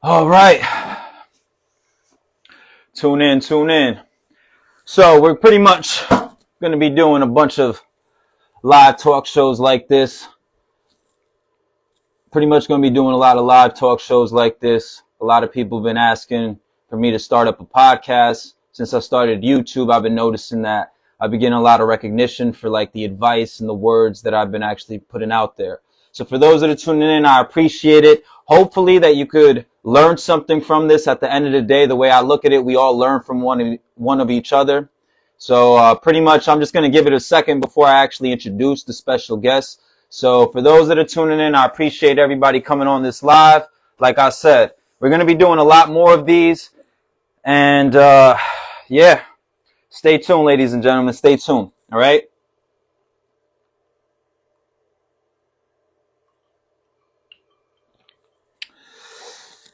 All right. Tune in, tune in. So we're pretty much going to be doing a bunch of live talk shows like this. Pretty much going to be doing a lot of live talk shows like this. A lot of people have been asking for me to start up a podcast. Since I started YouTube, I've been noticing that I've been getting a lot of recognition for like the advice and the words that I've been actually putting out there. So for those that are tuning in, I appreciate it. Hopefully that you could learn something from this. At the end of the day, the way I look at it, we all learn from one of each other. So pretty much I'm just going to give it a second before I actually introduce the special guest. So for those that are tuning in, I appreciate everybody coming on this live. Like I said, we're going to be doing a lot more of these. And yeah, stay tuned, ladies and gentlemen. Stay tuned. All right.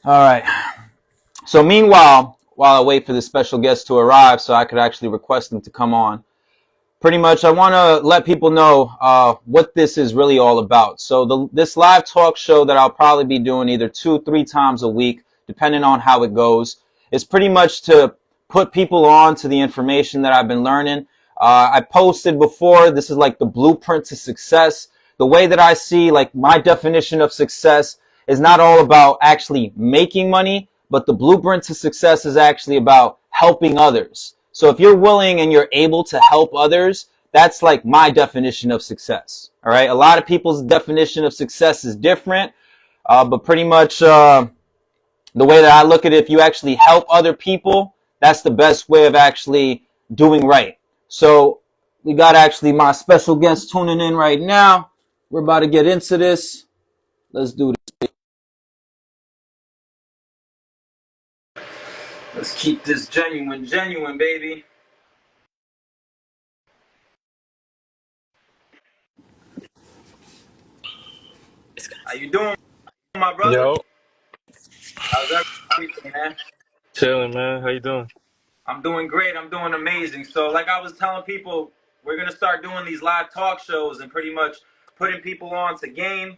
All right. So meanwhile, while I wait for the special guest to arrive so I could actually request them to come on, pretty much I want to let people know what this is really all about. So this live talk show that I'll probably be doing either 2-3 times a week, depending on how it goes, is pretty much to put people on to the information that I've been learning. I posted before, this is like the blueprint to success. The way that I see, like my definition of success is not all about actually making money, but the blueprint to success is actually about helping others. So if you're willing and you're able to help others, that's like my definition of success. All right. A lot of people's definition of success is different. But pretty much, the way that I look at it, if you actually help other people, that's the best way of actually doing right. So we got actually my special guest tuning in right now. We're about to get into this. Let's do this. Let's keep this genuine, baby. How you doing, my brother? Yo, How's everything, man? chilling, man. How you doing? I'm doing great. I'm doing amazing. So, like I was telling people, we're gonna start doing these live talk shows and pretty much putting people on to game,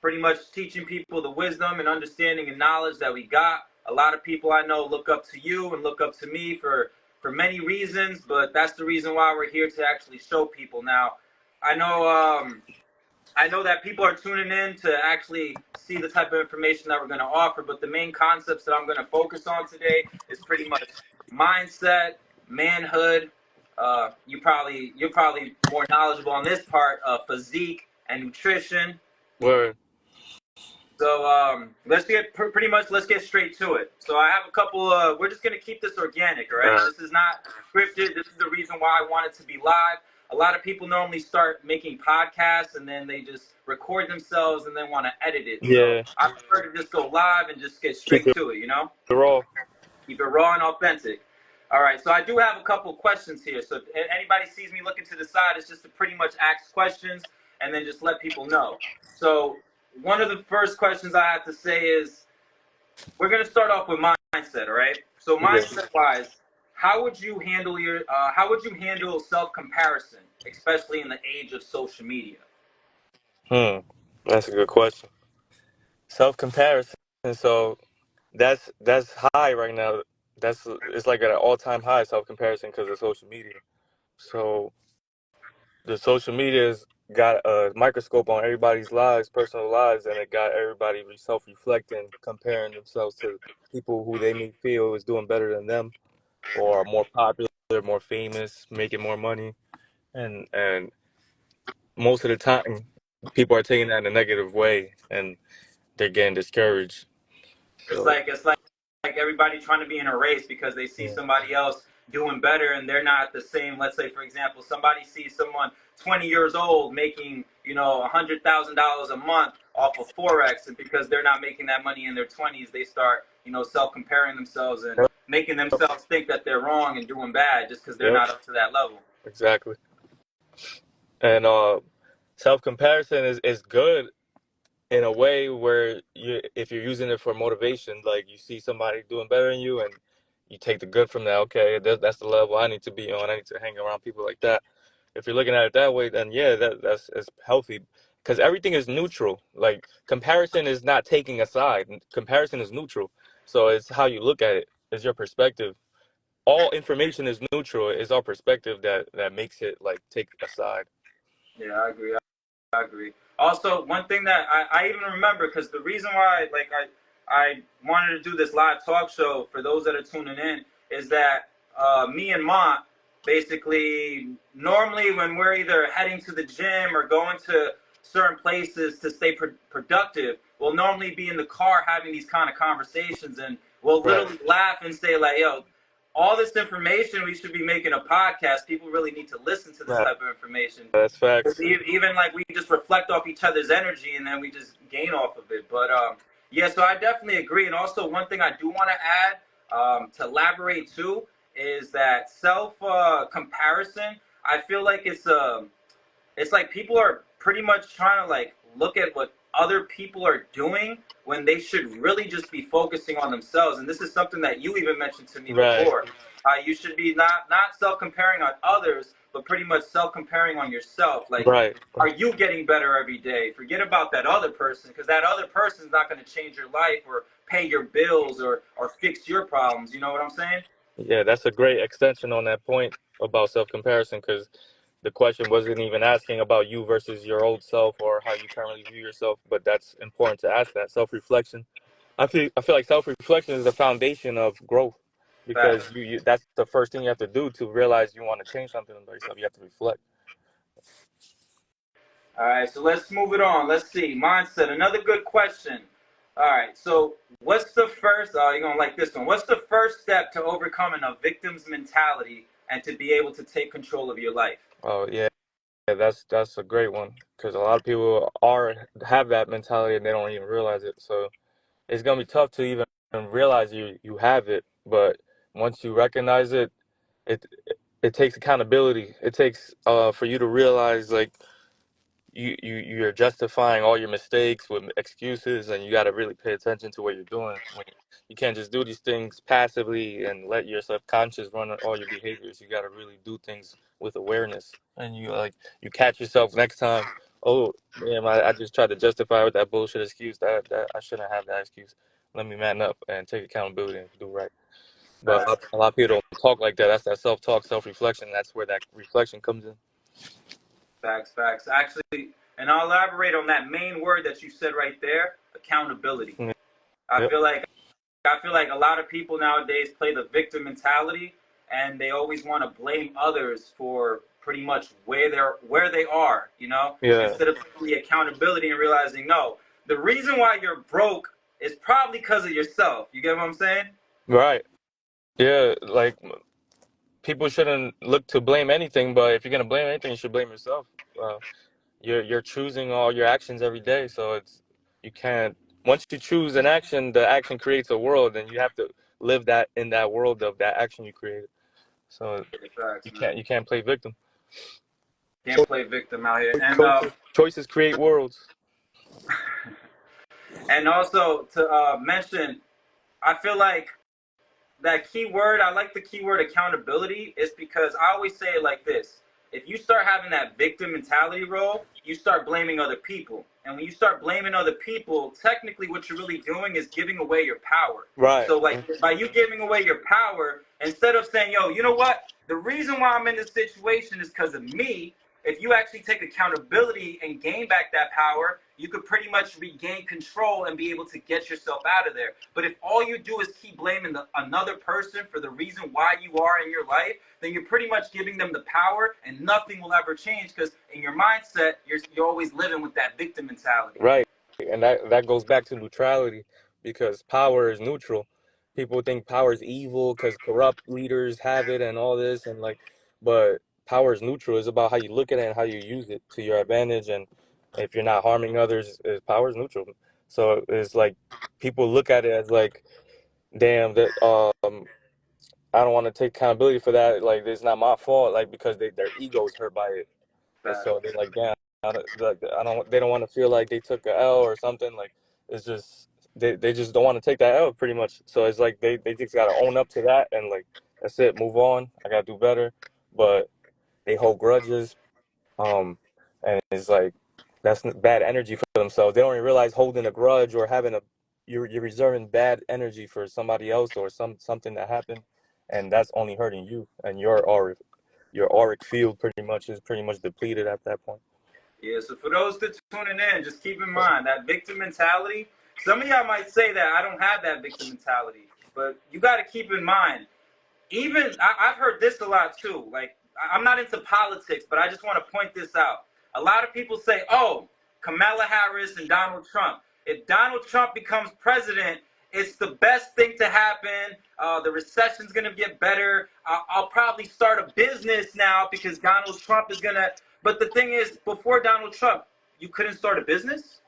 pretty much teaching people the wisdom and understanding and knowledge that we got. A lot of people I know look up to you and look up to me for many reasons, but that's the reason why we're here to actually show people. Now, I know I know that people are tuning in to actually see the type of information that we're going to offer, but the main concepts that I'm going to focus on today is pretty much mindset, manhood. You're probably more knowledgeable on this part of physique and nutrition. Word. So let's get straight to it. So I have a couple. We're just gonna keep this organic, all right? Uh, This is not scripted. This is the reason why I want it to be live. A lot of people normally start making podcasts and then they just record themselves and then want to edit it. So yeah, I prefer to just go live and just get keep straight it to it. raw. Keep it raw and authentic. All right. So I do have a couple questions here. So if anybody sees me looking to the side, it's just to pretty much ask questions and then just let people know. So one of the first questions I have to say is we're going to start off with mindset, all right? So Yeah. mindset wise, how would you handle self comparison, especially in the age of social media? Hmm. That's a good question. Self comparison. So that's high right now. It's like at an all time high self comparison because of social media. So the social media's got a microscope on everybody's lives, personal lives, and it got everybody self reflecting, comparing themselves to people who they may feel is doing better than them or are more popular, more famous, making more money. And most of the time people are taking that in a negative way and they're getting discouraged. So It's like everybody trying to be in a race because they see yeah. somebody else doing better and they're not the same. Let's say, for example, somebody sees someone 20 years old making, $100,000 a month off of Forex, and because they're not making that money in their 20s, they start, self-comparing themselves and Yep. making themselves think that they're wrong and doing bad just because they're Yep. not up to that level. Exactly. And self comparison is good in a way where you if you're using it for motivation, like you see somebody doing better than you and you take the good from that. Okay, that's the level I need to be on. I need to hang around people like that. If you're looking at it that way, then yeah, that's it's healthy because everything is neutral. Like comparison is not taking a side. Comparison is neutral. So it's how you look at it. It's your perspective. All information is neutral. It's our perspective that makes it like take a side. Yeah, I agree. I agree. Also, one thing that I even remember, because the reason why I wanted to do this live talk show for those that are tuning in is that me and Mont basically normally when we're either heading to the gym or going to certain places to stay productive, we'll normally be in the car having these kind of conversations, and we'll Right. literally laugh and say like, "Yo, all this information, we should be making a podcast. People really need to listen to this Right. type of information." That's facts. Even like we just reflect off each other's energy and then we just gain off of it. But yeah, so I definitely agree. And also one thing I do want to add to elaborate too is that self comparison. I feel like it's like people are pretty much trying to like look at what other people are doing when they should really just be focusing on themselves. And this is something that you even mentioned to me Right. before. You should be not self comparing on others, but pretty much self comparing on yourself. Like, Right. are you getting better every day? Forget about that other person, because that other person is not going to change your life or pay your bills or fix your problems. You know what I'm saying? Yeah, that's a great extension on that point about self comparison because the question wasn't even asking about you versus your old self or how you currently view yourself, but that's important to ask that self reflection. I feel like self reflection is the foundation of growth because Facts. you that's the first thing you have to do to realize you want to change something about yourself. You have to reflect. All right, so let's move it on. Let's see. Mindset, another good question. All right, so what's the first, you're going to like this one. What's the first step to overcoming a victim's mentality and to be able to take control of your life? Oh yeah, that's a great one because a lot of people are have that mentality and they don't even realize it. So it's gonna be tough to even realize you have it, but once you recognize it, it it takes accountability. It takes for you to realize like you're justifying all your mistakes with excuses, and you got to really pay attention to what you're doing. You can't just do these things passively and let your subconscious run all your behaviors. You got to really do things with awareness, and you catch yourself next time. Oh, damn! I just tried to justify with that bullshit excuse that I shouldn't have that excuse. Let me man up and take accountability and do right. But Facts, a lot of people don't talk like that. That's that self-talk, self-reflection. That's where that reflection comes in. facts, facts. Actually, and I'll elaborate on that main word that you said right there, accountability. Mm, I yep. feel like I feel like a lot of people nowadays play the victim mentality, and they always want to blame others for pretty much where they are, Yeah. instead of taking the accountability and realizing no, the reason why you're broke is probably because of yourself. You get what I'm saying? Right. Yeah. Like people shouldn't look to blame anything, but if you're gonna blame anything, you should blame yourself. Uh, you're choosing all your actions every day, so you can't. Once you choose an action, the action creates a world, and you have to live that in that world of that action you created. So Facts, you man. can't play victim. Can't play victim out here. And Choices create worlds. and also to mention, I feel like that keyword, I like the keyword accountability, is because I always say it like this. If you start having that victim mentality role, you start blaming other people. And when you start blaming other people, technically what you're really doing is giving away your power. Right. So like by you giving away your power, instead of saying, yo, you know what? The reason why I'm in this situation is because of me. If you actually take accountability and gain back that power, you could pretty much regain control and be able to get yourself out of there. But if all you do is keep blaming another person for the reason why you are in your life, then you're pretty much giving them the power, and nothing will ever change because in your mindset, you're always living with that victim mentality. Right. And that goes back to neutrality because power is neutral. People think power is evil because corrupt leaders have it and all this and like, but power is neutral. It's about how you look at it and how you use it to your advantage. And if you're not harming others, power is neutral. So it's like people look at it as like, damn, that I don't want to take accountability for that. Like, it's not my fault. Like because their ego is hurt by it. And so they're like, damn, I don't. They don't want to feel like they took a L or something. Like it's just they just don't want to take that L pretty much. So it's like they just gotta own up to that and like that's it. Move on. I gotta do better. But they hold grudges. And it's like that's bad energy for themselves. They don't even realize holding a grudge or having a you're reserving bad energy for somebody else or something that happened, and that's only hurting you, and your auric field pretty much depleted at that point. Yeah, so for those that tuning in, just keep in mind that victim mentality. Some of y'all might say that I don't have that victim mentality, but you got to keep in mind, even I've heard this a lot too. Like, I'm not into politics, but I just want to point this out. A lot of people say, oh, Kamala Harris and Donald Trump. If Donald Trump becomes president, it's the best thing to happen. The recession's going to get better. I'll probably start a business now because Donald Trump is going to. But the thing is, before Donald Trump, you couldn't start a business?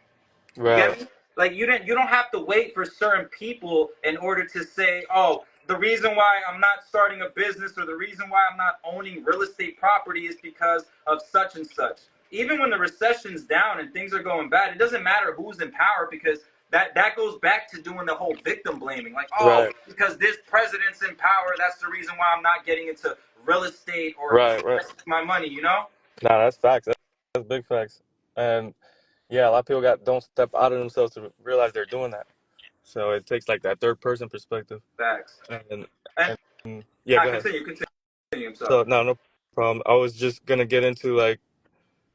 You get Right, me? Like you don't have to wait for certain people in order to say, oh, the reason why I'm not starting a business or the reason why I'm not owning real estate property is because of such and such. Even when the recession's down and things are going bad, it doesn't matter who's in power because that goes back to doing the whole victim blaming. Like, oh, right, because this president's in power, that's the reason why I'm not getting into real estate or right. investing my money, you know? Nah, that's facts. That's big facts. And yeah, a lot of people don't step out of themselves to realize they're doing that. So it takes like that third person perspective. Facts. And, And and yeah, I go ahead. continue, I'm sorry. So no problem. I was just gonna get into like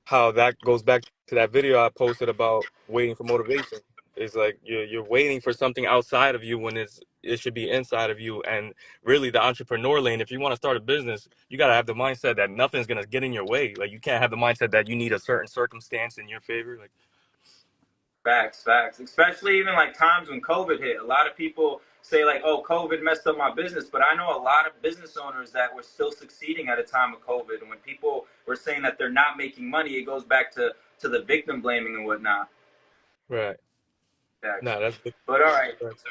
how that goes back to that video I posted about waiting for motivation. It's like you're waiting for something outside of you when it should be inside of you. And really, the entrepreneur lane, if you want to start a business, you gotta have the mindset that nothing's gonna get in your way. Like you can't have the mindset that you need a certain circumstance in your favor. Like Facts, facts. Especially even like times when COVID hit. A lot of people say like, "Oh, COVID messed up my business," but I know a lot of business owners that were still succeeding at a time of COVID. And when people were saying that they're not making money, it goes back to the victim blaming and whatnot. right, Facts. nah, that's big. But all right. Facts.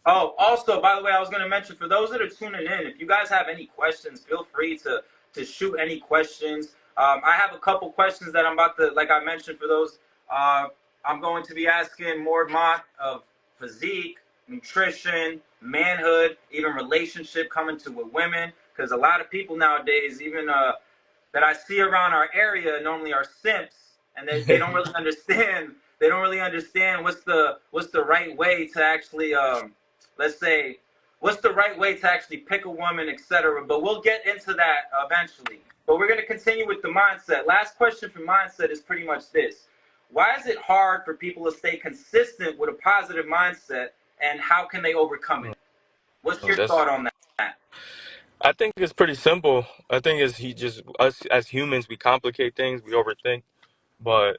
Oh, also, by the way, I was going to mention for those that are tuning in, if you guys have any questions, feel free to shoot any questions. I have a couple questions that I'm about to, like I mentioned, for those. Uh, I'm going to be asking more of physique, nutrition, manhood, even relationship coming to with women, because a lot of people nowadays, even that I see around our area normally are simps, and they don't really understand. They don't really understand what's the right way to actually let's say what's the right way to actually pick a woman, etc. But we'll get into that eventually. But we're going to continue with the mindset. Last question for mindset is pretty much this: why is it hard for people to stay consistent with a positive mindset, and how can they overcome it? What's your That's thought on that? I think it's pretty simple. I think it's he just us as humans we complicate things, we overthink, but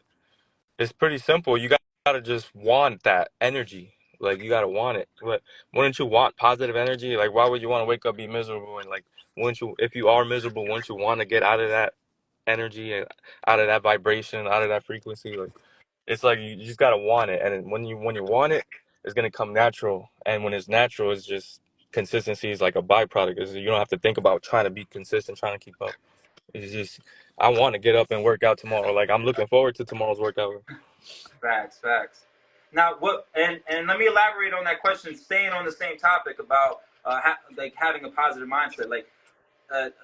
it's pretty simple. You gotta just want that energy. Like you gotta want it. But wouldn't you want positive energy? Like why would you want to wake up be miserable and like wouldn't you if you are miserable, wouldn't you want to get out of that energy and out of that vibration, out of that frequency? Like it's like you just gotta want it, and then when you want it, it's gonna come natural. And when it's natural, it's just consistency is like a byproduct. You don't have to think about trying to be consistent, trying to keep up. It's just I want to get up and work out tomorrow. Like I'm looking forward to tomorrow's workout. Facts, facts. Now, what? And let me elaborate on that question. Staying on the same topic about like having a positive mindset. Like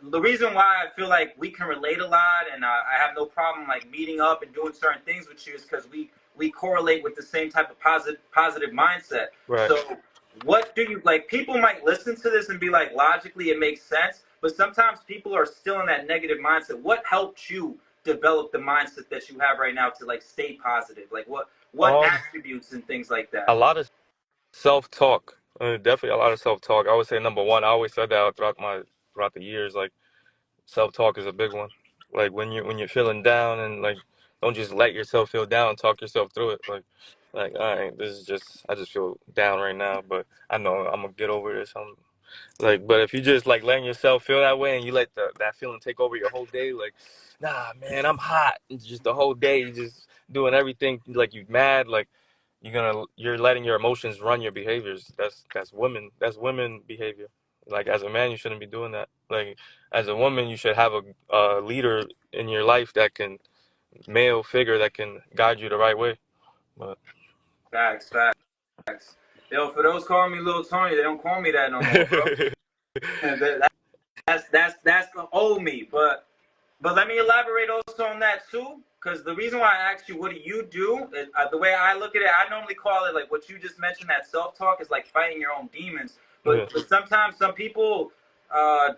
the reason why I feel like we can relate a lot, and I have no problem like meeting up and doing certain things with you, is because we correlate with the same type of positive mindset. Right. So, what do you like? People might listen to this and be like, logically, it makes sense, but sometimes people are still in that negative mindset. What helped you develop the mindset that you have right now to like stay positive? Like, what Um, attributes and things like a that? lot of self-talk. Definitely a lot of self-talk. I would say number one. I always said that throughout the years. Like self-talk is a big one. Like when you're feeling down and like don't just let yourself feel down. Talk yourself through it. Like all right, this is just I just feel down right now, but I know I'm gonna get over this. Like, but if you just like letting yourself feel that way and you let that feeling take over your whole day, like, nah, man, I'm hot. It's just the whole day, you just doing everything like you mad, like you're letting your emotions run your behaviors. That's women behavior. Like as a man, you shouldn't be doing that. Like as a woman, you should have a leader in your life that can male figure that can guide you the right way. But Facts, facts. Yo, for those calling me Little Tony, they don't call me that no more, bro. That's the old me. But let me elaborate also on that too. because the reason why I asked you, what do you do? The way I look at it, I normally call it like what you just mentioned. That self-talk is like fighting your own demons. Yeah. But sometimes some people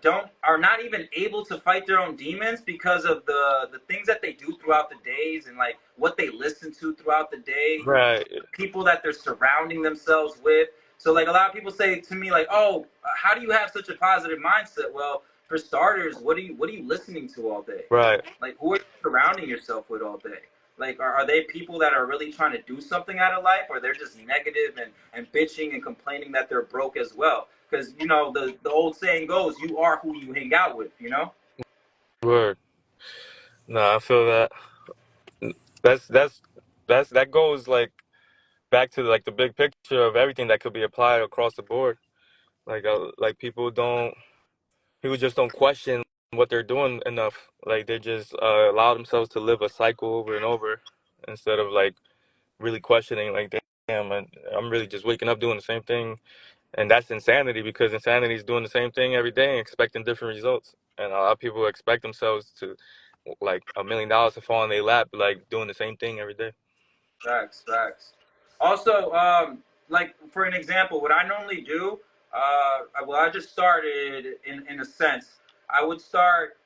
don't are not even able to fight their own demons because of the things that they do throughout the days and like what they listen to throughout the day, Right. people that they're surrounding themselves with. So like a lot of people say to me like, "Oh, how do you have such a positive mindset?" Well, for starters, what are you listening to all day? Right. Like who are you surrounding yourself with all day? Like are they people that are really trying to do something out of life, or they're just negative and bitching and complaining that they're broke as well? Because you know the old saying goes, you are who you hang out with, you know? Word. No, I feel that. That's that's that goes like back to like the big picture of everything that could be applied across the board. Like people just don't question what they're doing enough. Like they just allow themselves to live a cycle over and over instead of like really questioning. Like, damn, I'm really just waking up doing the same thing, and that's insanity because insanity is doing the same thing every day and expecting different results. And a lot of people expect themselves to like $1 million to fall in their lap, like doing the same thing every day. Facts, facts. Also, like for an example, what I normally do, well, I just started in a sense. I would start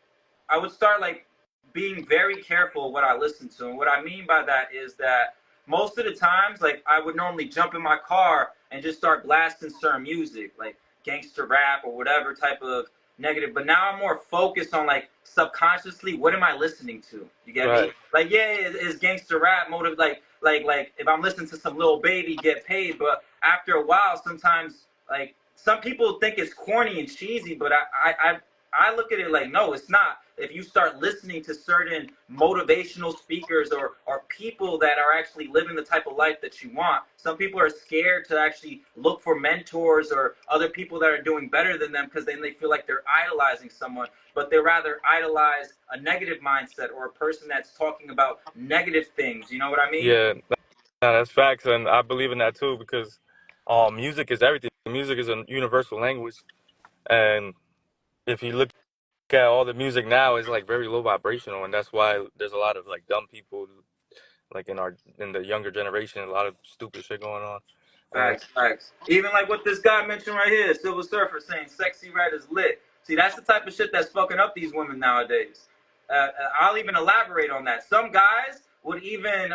I would start like being very careful what I listen to. And what I mean by that is that most of the times, like I would normally jump in my car and just start blasting certain music, like gangster rap or whatever type of negative. But now I'm more focused on like subconsciously, what am I listening to? You get me? Right. Like, yeah, it's gangster rap motive. Like if I'm listening to some Lil Baby, get paid. But after a while, sometimes like some people think it's corny and cheesy, but I look at it like, no, it's not. If you start listening to certain motivational speakers or people that are actually living the type of life that you want, some people are scared to actually look for mentors or other people that are doing better than them because then they feel like they're idolizing someone, but they rather idolize a negative mindset or a person that's talking about negative things. You know what I mean? Yeah, that's facts, and I believe in that too because music is everything. Music is a universal language, and if you look at all the music now, it's like very low vibrational, and that's why there's a lot of like dumb people, like in the younger generation, a lot of stupid shit going on. Like, Facts, facts. Even like what this guy mentioned right here, Silver Surfer saying sexy red is lit. See, that's the type of shit that's fucking up these women nowadays. I'll even elaborate on that. Some guys would even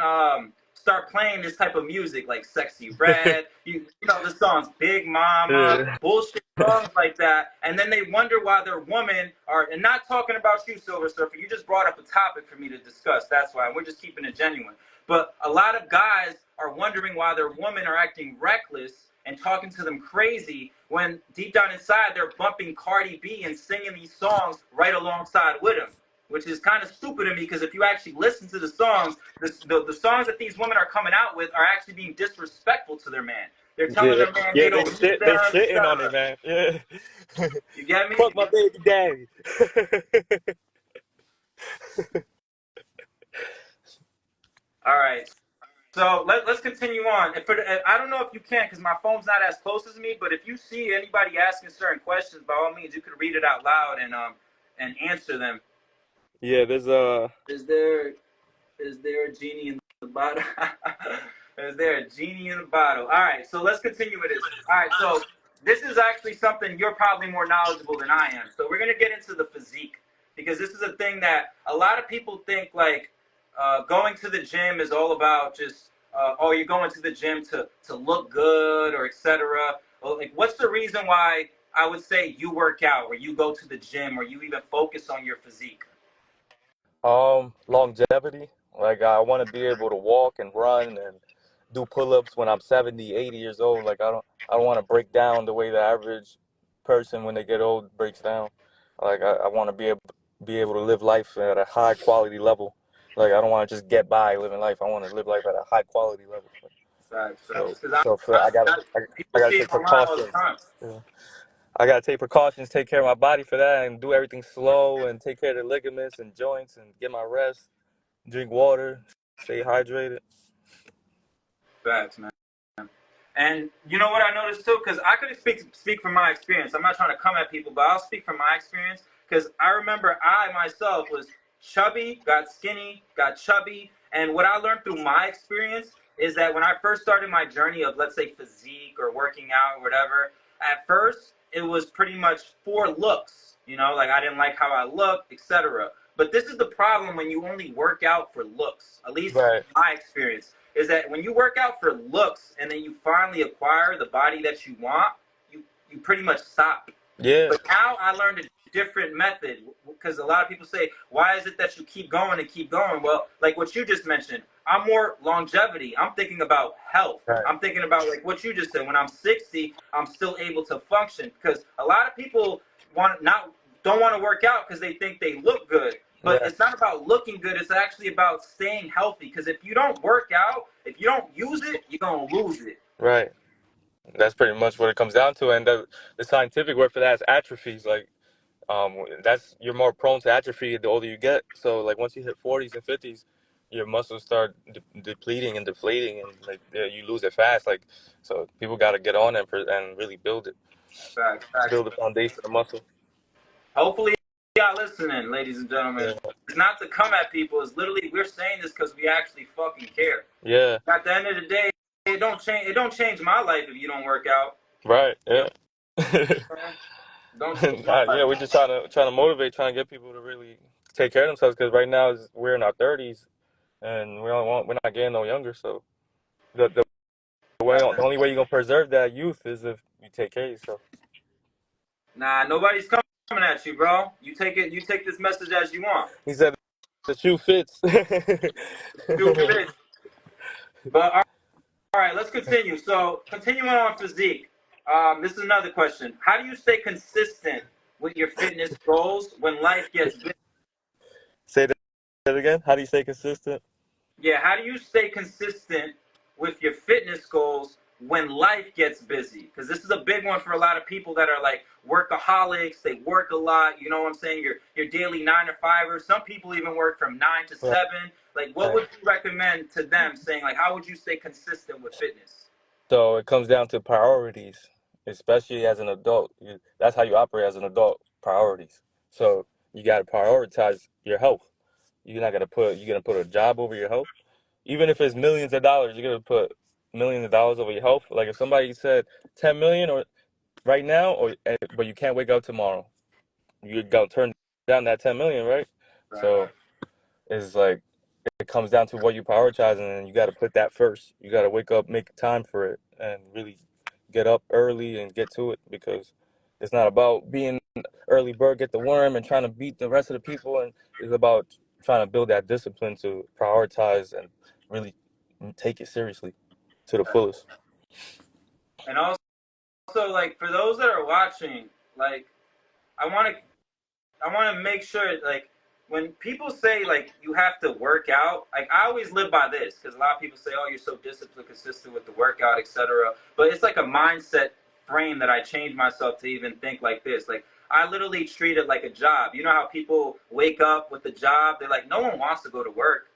start playing this type of music like Sexy Red, you know, the songs Big Mama, yeah, bullshit songs like that. And then they wonder why their women are, and not talking about you, Silver Surfer, you just brought up a topic for me to discuss. That's why. We're just keeping it genuine. But a lot of guys are wondering why their women are acting reckless and talking to them crazy when deep down inside they're bumping Cardi B and singing these songs right alongside with him, which is kind of stupid to me because if you actually listen to the songs, the songs that these women are coming out with are actually being disrespectful to their man. They're telling yeah, their man they yeah. don't need They them. shitting on it, man. Yeah, You get me? fuck my baby daddy. All right. So let's continue on. I don't know if you can because my phone's not as close as me. But if you see anybody asking certain questions, by all means, you could read it out loud and answer them. Yeah, there's a Is there is there a genie in the bottle? Is there a genie in the bottle? All right, so let's continue with this. All right, so this is actually something you're probably more knowledgeable than I am. So we're gonna get into the physique because this is a thing that a lot of people think like going to the gym is all about just oh you're going to the gym to look good or etc. Well, like what's the reason why I would say you work out or you go to the gym or you even focus on your physique? longevity. Like I want to be able to walk and run and do pull-ups when I'm 70, 80 years old. Like I don't want to break down the way the average person when they get old breaks down. Like I want to be able to live life at a high quality level. Like I don't want to just get by living life. I want to live life at a high quality level. Facts, So facts. Because so for I people gotta see it take online all the precautions. time. Yeah. I gotta take precautions, take care of my body for that, and do everything slow and take care of the ligaments and joints and get my rest, drink water, stay hydrated. Facts, man. And you know what I noticed too, because I could speak from my experience. I'm not trying to come at people, but I'll speak from my experience because I remember I myself was chubby, got skinny, got chubby. And what I learned through my experience is that when I first started my journey of, let's say, physique or working out or whatever, at first it was pretty much for looks. You know, like I didn't like how I looked, etc. But this is the problem when you only work out for looks. At least Right. my experience is that when you work out for looks and then you finally acquire the body that you want, you pretty much stop. Yeah. But now I learned a different method because a lot of people say, why is it that you keep going and keep going? Well, like what you just mentioned, I'm more longevity. I'm thinking about health. Right. I'm thinking about like what you just said. When I'm 60, I'm still able to function because a lot of people don't want to work out because they think they look good. But Yeah. it's not about looking good. It's actually about staying healthy. Because if you don't work out, if you don't use it, you're gonna lose it. Right. That's pretty much what it comes down to. And the scientific word for that is atrophies. Like, that's you're more prone to atrophy the older you get. So like once you hit 40s and 50s, your muscles start depleting and deflating, and like yeah, you lose it fast. Like so, people got to get on and really build it, Facts, facts. build the foundation of the muscle. Hopefully, y'all listening, ladies and gentlemen. Yeah. It's not to come at people. It's literally we're saying this because we actually fucking care. Yeah. At the end of the day, it don't change. It don't change my life if you don't work out. Right. You know Yeah. what I'm saying? Don't change my life. Yeah, we're just trying to motivate, trying to get people to really take care of themselves. Because right now we're in our 30s, and we're not getting no younger. So the only way you're gonna preserve that youth is if you take care of yourself. Nah, nobody's coming at you, bro. You take it. You take this message as you want. He said the shoe fits. Stupid. But all right, let's continue. So continuing on physique. This is another question. How do you stay consistent with your fitness goals when life gets busy? Say that again. How do you stay consistent? Yeah, how do you stay consistent with your fitness goals when life gets busy? Because this is a big one for a lot of people that are like workaholics. They work a lot. You know what I'm saying? Your daily 9 to 5ers. Some people even work from 9 to 7. Like, what Right. would you recommend to them? Saying like, how would you stay consistent with fitness? So it comes down to priorities, especially as an adult. That's how you operate as an adult. Priorities. So you got to prioritize your health. You're gonna put a job over your health. Even if it's millions of dollars, you're gonna put millions of dollars over your health. Like if somebody said 10 million or right now, but you can't wake up tomorrow, you're gonna turn down that 10 million, right? Right, So right. it's like it comes down to what you prioritize, and you got to put that first. You got to wake up, make time for it, and really get up early and get to it, because it's not about being early bird, get the worm, and trying to beat the rest of the people, and it's about trying to build that discipline to prioritize and really take it seriously to the fullest. And also, like for those that are watching, like I want to I want to make sure, like, when people say like you have to work out, like I always live by this because a lot of people say, "Oh, you're so disciplined, consistent with the workout, etc." But it's like a mindset frame that I changed myself to even think like this. Like I literally treat it like a job. You know how people wake up with a job? They're like, no one wants to go to work,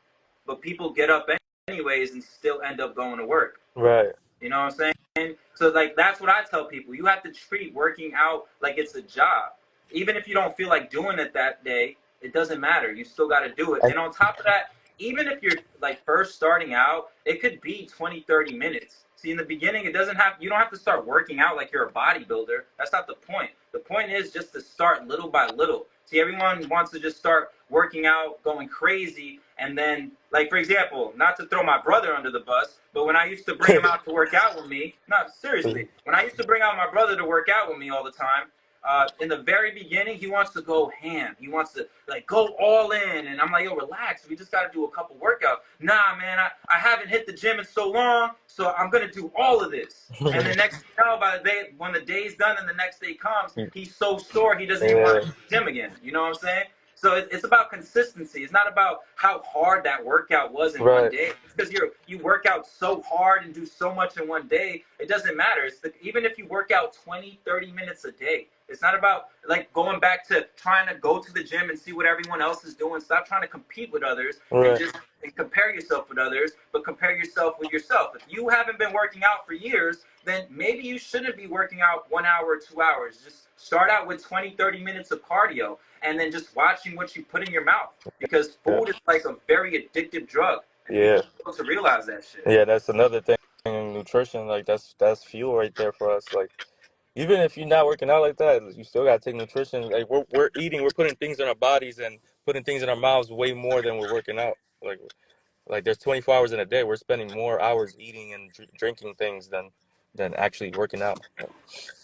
but people get up anyways and still end up going to work. Right. You know what I'm saying? So like that's what I tell people. You have to treat working out like it's a job. Even if you don't feel like doing it that day, it doesn't matter. You still got to do it. And And on top of that, even if you're like first starting out, it could be 20, 30 minutes. See, in the beginning, you don't have to start working out like you're a bodybuilder. That's not the point. The point is just to start little by little. See, everyone wants to just start working out, going crazy, and then, like, for example, not to throw my brother under the bus, but when I used to bring him out to work out with me, no, seriously, when I used to bring out my brother to work out with me all the time, in the very beginning, he wants to go ham. He wants to like go all in, and I'm like, yo, relax. We just got to do a couple workouts. Nah, man, I haven't hit the gym in so long, so I'm gonna do all of this. And the next, by the day, when the day's done and the next day comes, he's so sore he doesn't even want yeah, to do the gym again. You know what I'm saying? So it's about consistency. It's not about how hard that workout was in one right. day. It's because you work out so hard and do so much in one day. It doesn't matter. Even if you work out 20, 30 minutes a day, it's not about like going back to trying to go to the gym and see what everyone else is doing. Stop trying to compete with others and Right. just and compare yourself with others, but compare yourself with yourself. If you haven't been working out for years, then maybe you shouldn't be working out 1 hour or 2 hours. Just start out with 20, 30 minutes of cardio and then just watching what you put in your mouth, because Yeah. food is like a very addictive drug and Yeah. people fail to realize that shit. Yeah, that's another thing in nutrition. Like that's fuel right there for us. Like even if you're not working out like that, you still gotta take nutrition. Like we're eating, we're putting things in our bodies and putting things in our mouths way more than we're working out. Like there's 24 hours in a day. We're spending more hours eating and drinking things than actually working out.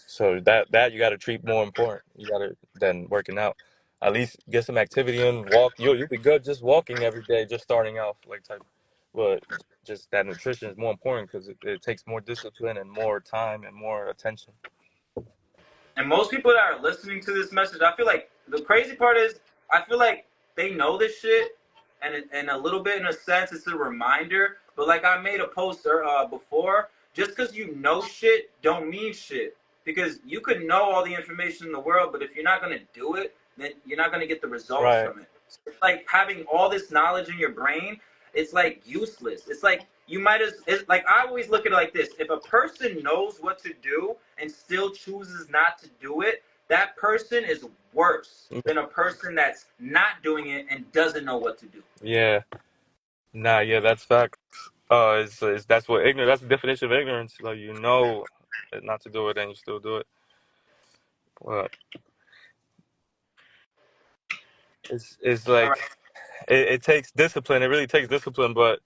So that you got to treat more important. You got to than working out. At least get some activity in. Walk. You'll be good just walking every day, just starting off like type. But just that nutrition is more important because it takes more discipline and more time and more attention. And most people that are listening to this message, I feel like the crazy part is, I feel like they know this shit, and a little bit in a sense, it's a reminder. But like I made a post before, just because you know shit don't mean shit. Because you could know all the information in the world, but if you're not gonna do it, then you're not gonna get the results Right. from it. So it's like having all this knowledge in your brain, it's like useless. It's like you might as, it's like I always look at it like this: if a person knows what to do and still chooses not to do it, that person is worse than a person that's not doing it and doesn't know what to do. Yeah. Nah. Yeah. That's facts. Is that's what ignorance. That's the definition of ignorance. Like you know not to do it and you still do it. Well, it's All like right, it takes discipline. It really takes discipline, but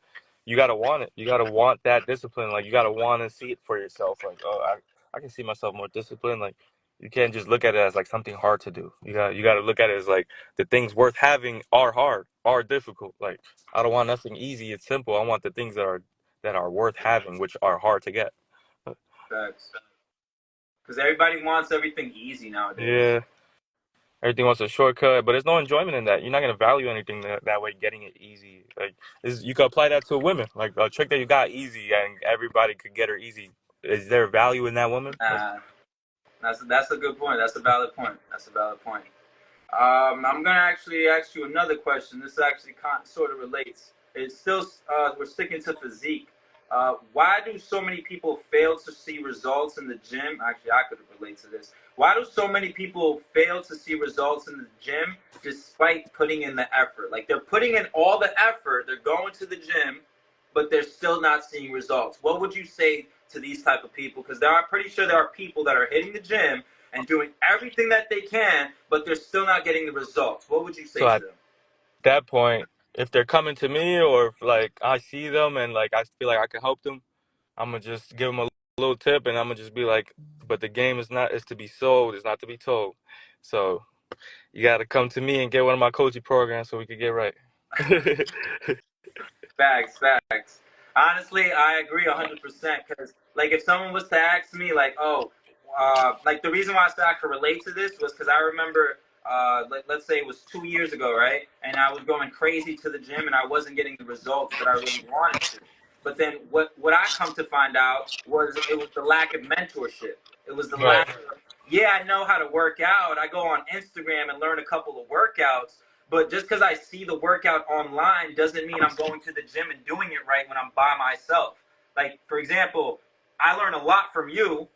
you gotta want it. You gotta want that discipline. Like you gotta want to see it for yourself. Like, oh, I can see myself more disciplined. Like you can't just look at it as like something hard to do. You gotta look at it as like the things worth having are hard, are difficult. Like I don't want nothing easy. It's simple. I want the things that are worth having, which are hard to get. facts. Because everybody wants everything easy nowadays. Yeah. Everything wants a shortcut, but there's no enjoyment in that. You're not gonna value anything that way, getting it easy. Like, you could apply that to women. Like a trick that you got easy, and everybody could get her easy. Is there value in that woman? Like, Nah, that's a good point. That's a valid point. That's a valid point. I'm gonna actually ask you another question. This actually sort of relates. It's still we're sticking to physique. Why do so many people fail to see results in the gym? Actually, I could relate to this. Why do so many people fail to see results in the gym despite putting in the effort? Like they're putting in all the effort, they're going to the gym, but they're still not seeing results. What would you say to these type of people? Because I'm pretty sure there are people that are hitting the gym and doing everything that they can, but they're still not getting the results. What would you say so to at them? that point, if they're coming to me, or if like I see them and like I feel like I can help them, I'm gonna just give them a little tip, and I'm gonna just be like, but the game is to be sold, it's not to be told. So you got to come to me and get one of my coaching programs so we could get right. Facts, facts. Honestly, I agree 100%. Because, like, if someone was to ask me, like, oh, like the reason why I said I could relate to this was because I remember, let's say it was 2 years ago, right? And I was going crazy to the gym and I wasn't getting the results that I really wanted to. But then what I come to find out was it was the lack of mentorship. It was the Right. lack of, yeah, I know how to work out. I go on Instagram and learn a couple of workouts, but just because I see the workout online doesn't mean I'm going to the gym and doing it right when I'm by myself. Like, for example, I learn a lot from you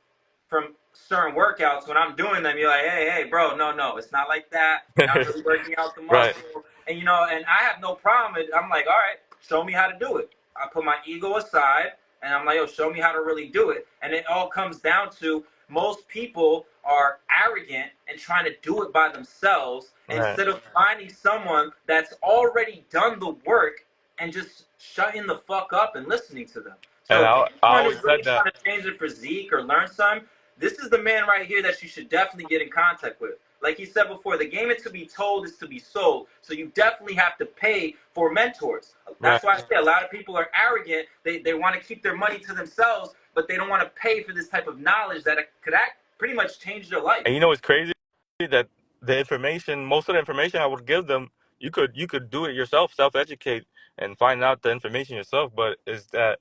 from certain workouts. When I'm doing them, you're like, hey, bro, no, it's not like that. You're not really working out the Right. muscle. And, and I have no problem. I'm like, all right, show me how to do it. I put my ego aside and I'm like, yo, show me how to really do it. And it all comes down to most people are arrogant and trying to do it by themselves Right. instead of finding someone that's already done the work and just shutting the fuck up and listening to them. And So I anyone always who's said really that. trying to change their physique or learn something, this is the man right here that you should definitely get in contact with. Like he said before, the game is to be told is to be sold. So you definitely have to pay for mentors. Right. That's why I say a lot of people are arrogant. They want to keep their money to themselves, but they don't want to pay for this type of knowledge that could pretty much change their life. And you know what's crazy? That the information, most of the information I would give them, you could do it yourself, self educate, and find out the information yourself. But is that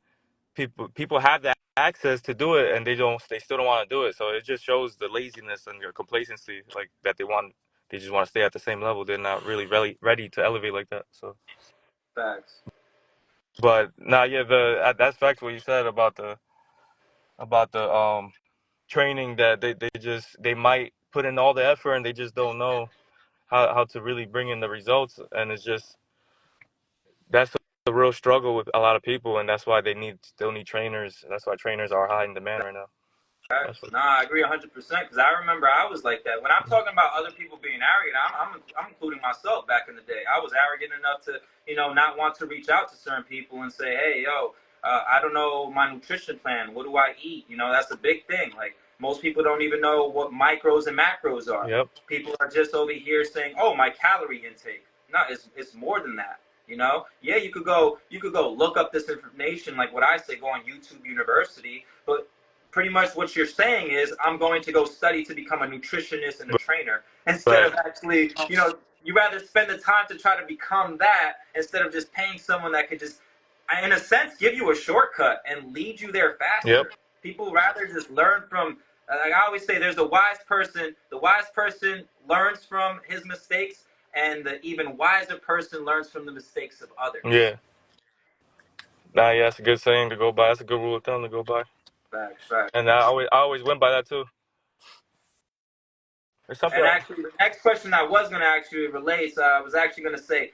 people have that access to do it, and they still don't want to do it. So it just shows the laziness and your complacency, like that they just want to stay at the same level. They're not really ready to elevate like that. So, Facts. but now, yeah, that's facts what you said about the training, that they might put in all the effort and they just don't know how to really bring in the results. And it's just that's the real struggle with a lot of people, and that's why they still need trainers. That's why trainers are high in demand right now. That's what, No, I agree 100% because I remember I was like that. When I'm talking about other people being arrogant, I'm including myself back in the day. I was arrogant enough to, not want to reach out to certain people and say, hey, yo, I don't know my nutrition plan. What do I eat? That's a big thing. Like most people don't even know what micros and macros are. yep, People are just over here saying, oh, my calorie intake. No, it's more than that. Yeah, you could go look up this information, like what I say, go on YouTube University, but pretty much what you're saying is I'm going to go study to become a nutritionist and a trainer instead right, of actually, you rather spend the time to try to become that instead of just paying someone that could just, in a sense, give you a shortcut and lead you there yep, faster. People rather just learn from, like I always say, there's a wise person. The wise person learns from his mistakes, and the even wiser person learns from the mistakes of others. yeah. Nah, yeah, that's a good saying to go by. That's a good rule of thumb to go by. Facts, facts. And I always went by that too. It's something. And actually, the next question I was going to actually relate, so I was actually going to say,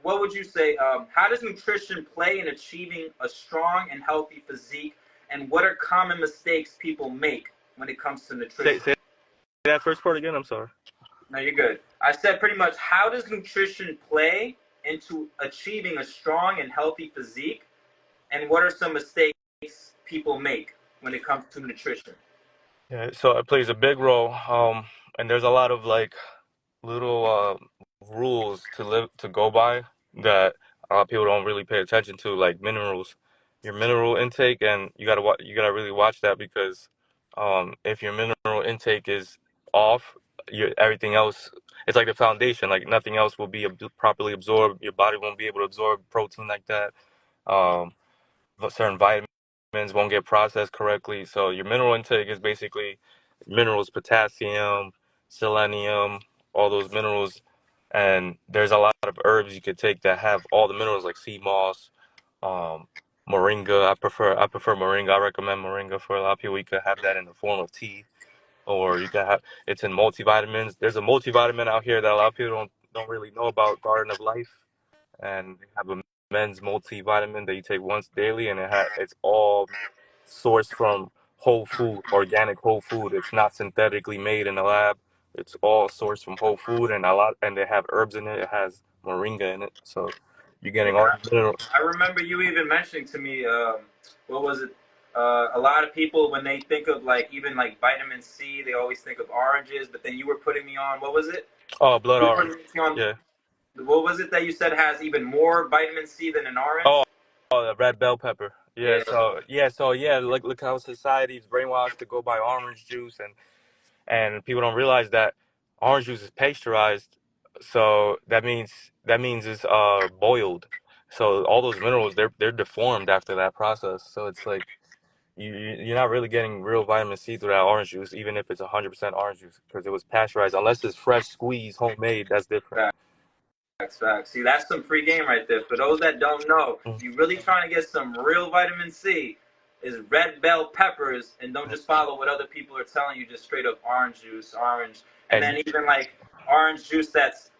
what would you say, how does nutrition play in achieving a strong and healthy physique, and what are common mistakes people make when it comes to nutrition? Say that first part again. I'm sorry. No, you're good. I said pretty much, how does nutrition play into achieving a strong and healthy physique, and what are some mistakes people make when it comes to nutrition? Yeah, so it plays a big role. And there's a lot of like little rules to go by that a lot of people don't really pay attention to, like minerals, your mineral intake, and you gotta really watch that because if your mineral intake is off, everything else, it's like the foundation. Like nothing else will be properly absorbed. Your body won't be able to absorb protein like that. Um, certain vitamins won't get processed correctly. So your mineral intake is basically minerals, potassium, selenium, all those minerals. And there's a lot of herbs you could take that have all the minerals like sea moss, um, moringa. I prefer moringa. I recommend moringa for a lot of people. You could have that in the form of tea, or you can have it's in multivitamins. There's a multivitamin out here that a lot of people don't really know about, Garden of Life, and they have a men's multivitamin that you take once daily, and it's all sourced from whole food, organic whole food. It's not synthetically made in the lab. It's all sourced from whole food, and they have herbs in it. It has moringa in it, so you're Yeah, getting all the minerals. I remember you even mentioning to me, what was it? A lot of people, when they think of like even like vitamin C, they always think of oranges. But then you were putting me on, what was it? Oh, blood You were orange. putting me on, Yeah. what was it that you said has even more vitamin C than an Oh, orange? oh, the red bell pepper. Yeah. Yeah, So look how society's brainwashed to go buy orange juice, and people don't realize that orange juice is pasteurized, so that means it's boiled. So all those minerals, they're deformed after that process. So it's like you're not really getting real vitamin C through that orange juice, even if it's 100% orange juice, because it was pasteurized. Unless it's fresh squeezed, homemade, that's different. facts, facts. See, that's some free game right there. For those that don't know, Mm, if you're really trying to get some real vitamin C, is red bell peppers, and don't mm. just follow what other people are telling you. Just straight up orange juice, orange, and And then even like orange juice that's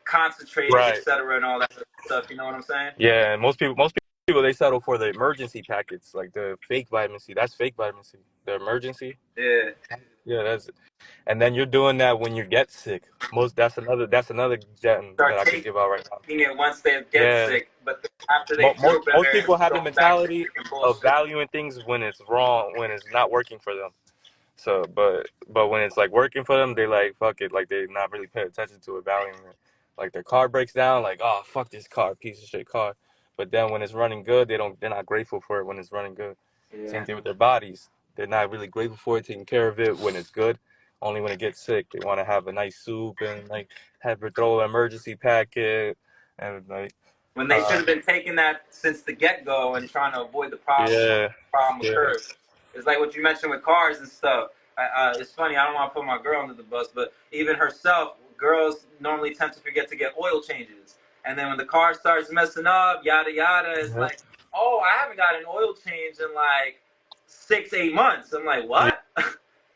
concentrated, right, etc., and all that stuff. You know what I'm saying? yeah, and most people they settle for the emergency packets, like the fake vitamin C. That's fake vitamin C. The emergency, Yeah. yeah, and then you're doing that when you get sick. That's another gem that Start I could taking give out right now. it once they get Yeah, sick, but after they most feel most better, people have the going back to mentality taking of bullshit. valuing things when it's wrong, when it's not working for them. So, but when it's like working for them, they like fuck it, like they not really pay attention to it, valuing it. Like their car breaks down, like oh fuck this car, piece of shit car. But then when it's running good, they're not grateful for it when it's running good. Same Yeah. thing with their bodies. They're not really grateful for it, taking care of it when it's good. Only when it gets sick, they want to have a nice soup and like have her throw an emergency packet and like When they should uh have been taking that since the get go and trying to avoid the problem before yeah, the problem yeah, occurs. It's like what you mentioned with cars and stuff. It's funny. I don't want to put my girl under the bus, but even herself, girls normally tend to forget to get oil changes. And then when the car starts messing up, yada yada, it's yeah, like, oh, I haven't got an oil change in like 6, 8 months. I'm like, what?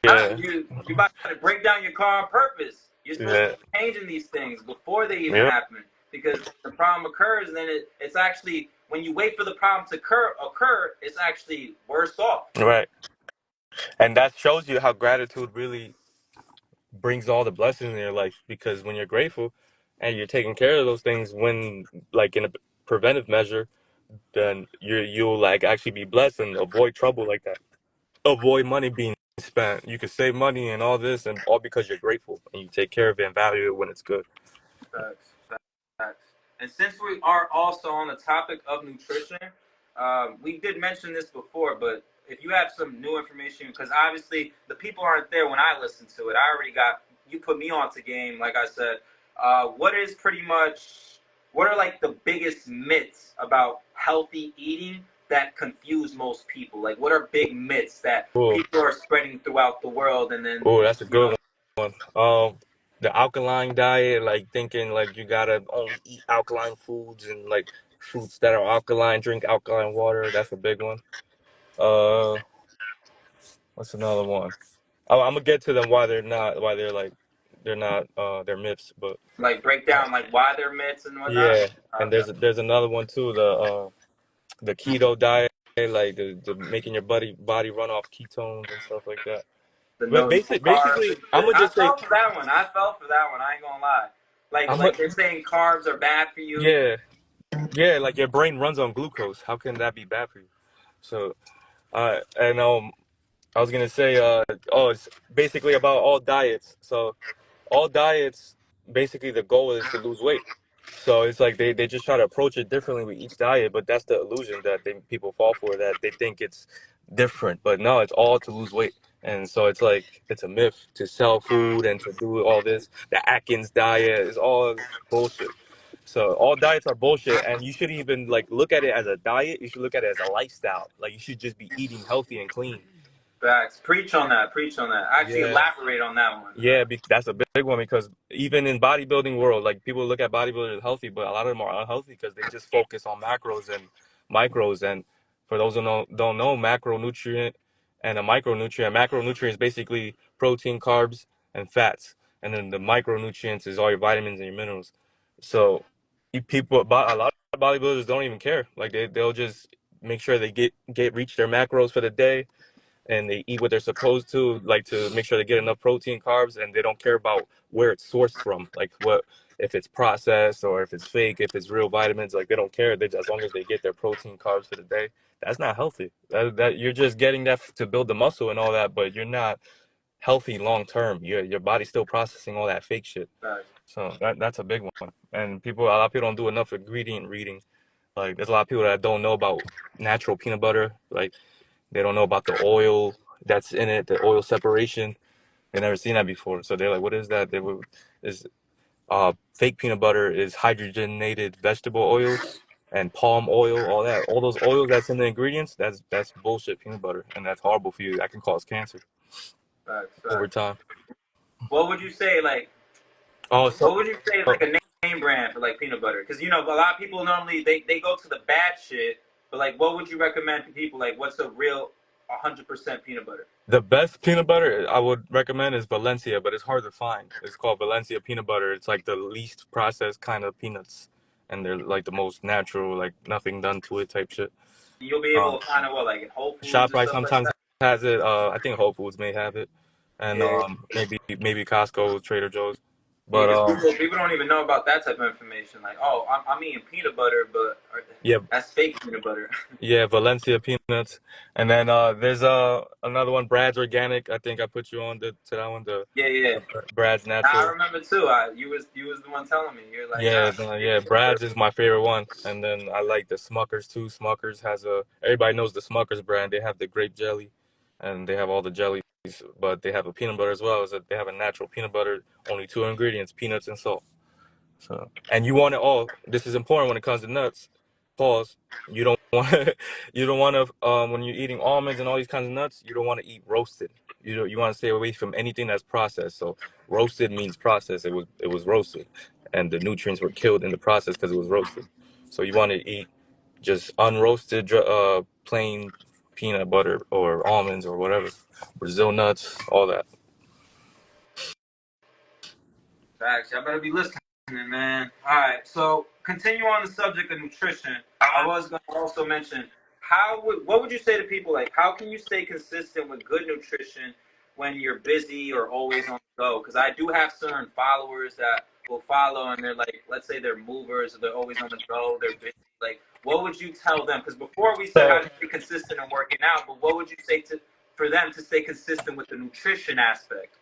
Yeah, You about to break down your car on purpose. You're supposed to yeah, be changing these things before they even yep, happen, because the problem occurs, then it's actually when you wait for the problem to occur, it's actually worse off. right. And that shows you how gratitude really brings all the blessings in your life, because when you're grateful and you're taking care of those things when like in a preventive measure, then you'll like actually be blessed and avoid trouble like that. Avoid money being spent. You can save money and all this, and all because you're grateful and you take care of it and value it when it's good. Facts, facts. And since we are also on the topic of nutrition, we did mention this before, but if you have some new information, because obviously the people aren't there when I listen to it. I already got you put me onto game, like I said. What are like the biggest myths about healthy eating that confuse most people? Like, what are big myths that Cool. people are spreading throughout the world, and then Oh, that's a you know, good one. The alkaline diet, like thinking like you gotta only eat alkaline foods and like fruits that are alkaline, drink alkaline water. That's a big one. Uh, what's another one? I'm gonna get to them why they're like they're myths, but like break uh, down like why they're myths and whatnot. yeah. And Okay. there's another one too, the keto diet, like the making your body run off ketones and stuff like that. The But no carbs. basically, I'm gonna I just say, fell for that one. I fell for that one. I ain't gonna lie. I'm gonna, Like they're saying carbs are bad for you. yeah, yeah, like your brain runs on glucose. How can that be bad for you? So, and I was gonna say, it's basically about all diets. So, all diets, basically, the goal is to lose weight. So it's like they just try to approach it differently with each diet, but that's the illusion that people fall for, that they think it's different. But no, it's all to lose weight. And so it's like it's a myth to sell food and to do all this. The Atkins diet is all bullshit. So all diets are bullshit, and you shouldn't even like look at it as a diet. You should look at it as a lifestyle. Like you should just be eating healthy and clean. Facts. Preach on that. Preach on that. Actually, Yeah. elaborate on that one. Yeah, that's a big one, because even in bodybuilding world, like people look at bodybuilders as healthy, but a lot of them are unhealthy because they just focus on macros and micros. And for those who don't know, macronutrient and a micronutrient. Macronutrient is basically protein, carbs, and fats, and then the micronutrients is all your vitamins and your minerals. So a lot of bodybuilders don't even care. Like they'll just make sure they get reach their macros for the day, and they eat what they're supposed to, like to make sure they get enough protein, carbs, and they don't care about where it's sourced from, like what if it's processed or if it's fake, if it's real vitamins. Like they don't care. They just, as long as they get their protein, carbs for the day. That's not healthy. That you're just getting that to build the muscle and all that, but you're not healthy long term. Your body's still processing all that fake shit. Facts. So that's a big one. And a lot of people don't do enough ingredient reading. Like there's a lot of people that don't know about natural peanut butter. Like they don't know about the oil that's in it, the oil separation. They never seen that before. So they're like, what is that? Is fake peanut butter is hydrogenated vegetable oil and palm oil, all that. All those oils that's in the ingredients, that's bullshit peanut butter, and that's horrible for you. That can cause cancer Facts. over Facts. time. What would you say? Like, Oh, so what would you say is like a name brand for like peanut butter? Because a lot of people normally they go to the bad shit, but like, what would you recommend to people? Like, what's a real 100% peanut butter? the best peanut butter I would recommend is Valencia, but it's hard to find. It's called Valencia peanut butter. It's like the least processed kind of peanuts, and they're like the most natural, like nothing done to it type shit. You'll be Um, able to find it what like in Whole Foods or ShopRite stuff like sometimes that. has it. I think Whole Foods may have it, and Yeah. maybe Costco, Trader Joe's. Yeah, But because people don't even know about that type of information. Like, oh, I'm eating peanut butter, but yeah, that's fake peanut butter. yeah, Valencia peanuts, and then there's another one, Brad's Organic. I think I put you on to that one, Yeah, yeah. the Brad's Now, I Natural. remember too. You was the one telling me. You're like, Yeah, nah, yeah, peanut butter. Brad's is my favorite one, and then I like the Smuckers too. Smuckers has everybody knows the Smuckers brand. They have the grape jelly, and they have all the jellies, but they have a peanut butter as well. Is that they have a natural peanut butter, only two ingredients, peanuts and salt. So, and you want it all. This is important when it comes to nuts. Pause. You don't want you don't want to when you're eating almonds and all these kinds of nuts. You don't want to eat roasted. You want to stay away from anything that's processed. So roasted means processed. It was roasted, and the nutrients were killed in the process because it was roasted. So you want to eat just unroasted, plain peanut butter or almonds or whatever, Brazil nuts, all that. Facts. I better be listening, man. All right. So continue on the subject of nutrition. I was going to also mention what would you say to people like how can you stay consistent with good nutrition when you're busy or always on the go? Because I do have certain followers that will follow and they're like, let's say they're movers or they're always on the go, they're busy. Like, what would you tell them? Because before we said how So to stay consistent and working out, but what would you say to for them to stay consistent with the nutrition aspect?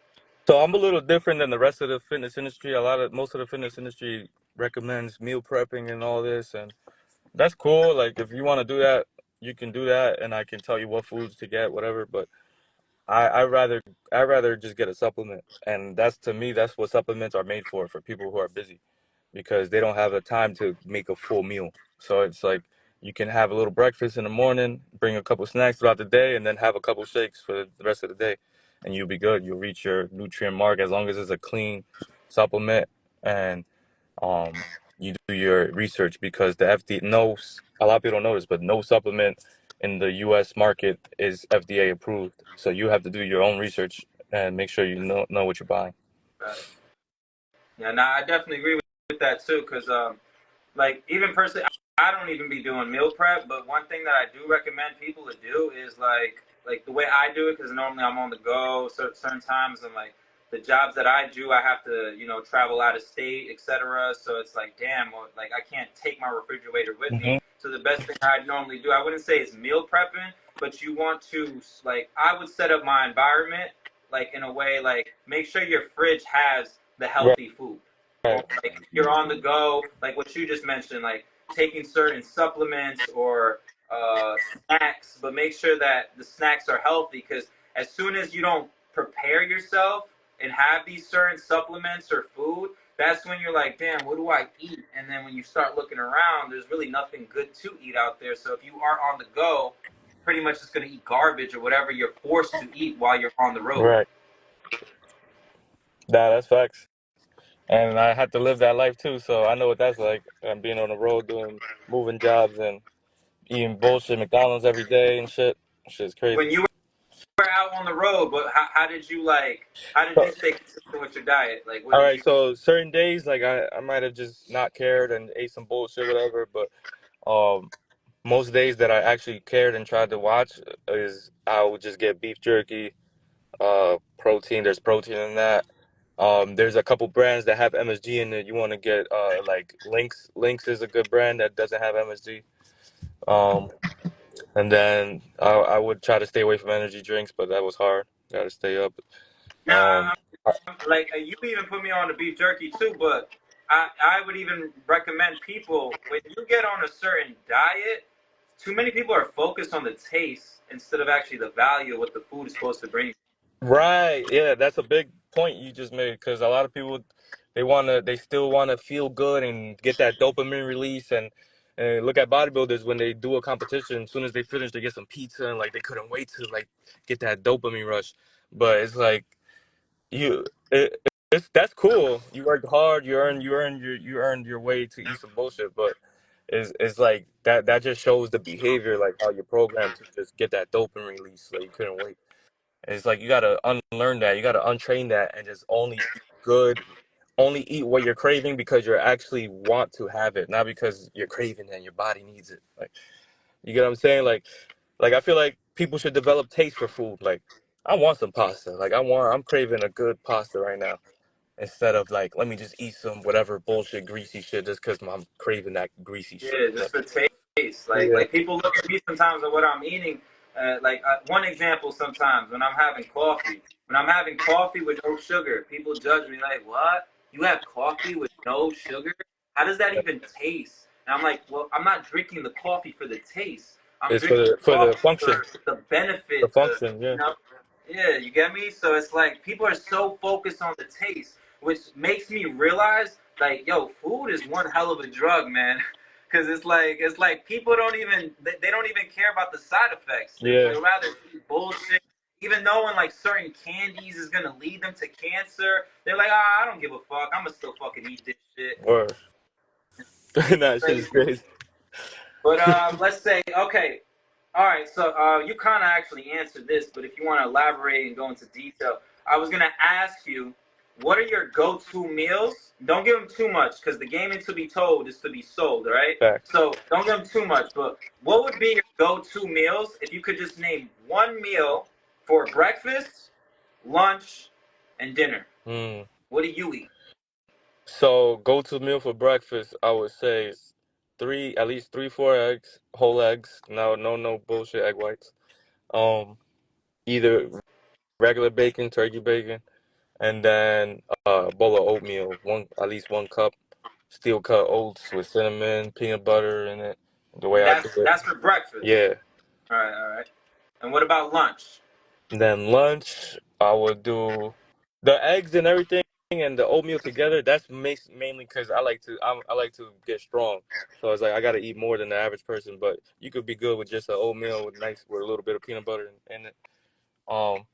So I'm a little different than the rest of the fitness industry. Most of the fitness industry recommends meal prepping and all this, and that's cool. Like if you want to do that, you can do that, and I can tell you what foods to get, whatever. But I rather just get a supplement, and that's to me that's what supplements are made for people who are busy, because they don't have the time to make a full meal. So it's like you can have a little breakfast in the morning, bring a couple snacks throughout the day, and then have a couple shakes for the rest of the day, and you'll be good. You'll reach your nutrient mark as long as it's a clean supplement, and you do your research, because the FDA knows a lot of people don't know this, but no supplement in the U.S. market is FDA approved. So you have to do your own research and make sure you know what you're buying. Right. Yeah, no, I definitely agree with that too. Because like even personally, I don't even be doing meal prep. But one thing that I do recommend people to do is like the way I do it, because normally I'm on the go certain times, and like the jobs that I do, I have to travel out of state, etc. So it's like damn, well, like I can't take my refrigerator with Hmm. me. So the best thing I normally do, I wouldn't say it's meal prepping, but you want to like I would set up my environment like in a way like make sure your fridge has the Right. healthy food. Like you're on the go, like what you just mentioned, like taking certain supplements or snacks, but make sure that the snacks are healthy because as soon as you don't prepare yourself and have these certain supplements or food, that's when you're like, damn, what do I eat? And then when you start looking around, there's really nothing good to eat out there. So if you are on the go, pretty much just going to eat garbage or whatever you're forced to eat while you're on the road. Right. That's facts. And I had to live that life too, so I know what that's like. I'm being on the road doing moving jobs and eating bullshit McDonald's every day and shit. Shit's crazy. When you were out on the road, but how did you how did you So, stay consistent with your diet? Like, what all did right, you? so certain days, like I might have just not cared and ate some bullshit, whatever. But um, most days that I actually cared and tried to watch is I would just get beef jerky, protein. There's protein in that. There's a couple brands that have MSG in it. You want to get like Lynx. Lynx is a good brand that doesn't have MSG. Um, and then I would try to stay away from energy drinks, but that was hard. Got to stay up. Um, Nah, like you even put me on the beef jerky too, but I would even recommend people when you get on a certain diet. Too many people are focused on the taste instead of actually the value of what the food is supposed to bring. right. Yeah, that's a big point you just made, because a lot of people they still wanna feel good and get that dopamine release, and look at bodybuilders when they do a competition. As soon as they finish, they get some pizza and like they couldn't wait to like get that dopamine rush. But it's like you that's cool. You worked hard. You earned your way to eat some bullshit. But it's like that just shows the behavior, like how you're programmed to just get that dopamine release. Like you couldn't wait. And it's like you gotta unlearn that. You gotta untrain that and just only eat good. Only eat what you're craving because you actually want to have it, not because you're craving it and your body needs it. Like you get what I'm saying? Like I feel like people should develop taste for food. Like I want some pasta. I'm craving a good pasta right now, instead of like let me just eat some whatever bullshit greasy shit just because I'm craving that greasy shit. Yeah, Like, just for taste. yeah, Like people look at me sometimes at what I'm eating. One example, sometimes when I'm having coffee, with no sugar, people judge me like, "What? You have coffee with no sugar? How does that even taste?" And I'm like, "Well, I'm not drinking the coffee for the taste. I'm it's drinking the for the coffee function, for the the benefit. function. Yeah, You know, yeah, you get me? So it's like people are so focused on the taste, which makes me realize, like, yo, food is one hell of a drug, man. Because it's like people don't even they don't even care about the side effects. yeah, They'll rather eat bullshit, even knowing like certain candies is gonna lead them to cancer. They're like, I don't give a fuck. I'ma still fucking eat this shit. or It's that shit is crazy. crazy. But let's say, okay, All right, so you kind of actually answered this, but if you want to elaborate and go into detail, I was gonna ask you, what are your go-to meals? Don't give them too much, because the game ain't to be told is to be sold, all right? Facts. So don't give them too much. But what would be your go-to meals if you could just name one meal for breakfast, lunch, and dinner? Hmm. What do you eat? So go-to meal for breakfast, I would say is at least three, 4 eggs, whole eggs. No bullshit egg whites. Either regular bacon, turkey bacon, and then a bowl of oatmeal, at least 1 cup, steel cut oats with cinnamon, peanut butter in it. The way And I do it, that's for breakfast. yeah. All right, all right. And what about lunch? And then lunch, I would do the eggs and everything and the oatmeal together. That's mainly because I like to get strong. So it's like I got to eat more than the average person. But you could be good with just an oatmeal with a little bit of peanut butter in it. Um,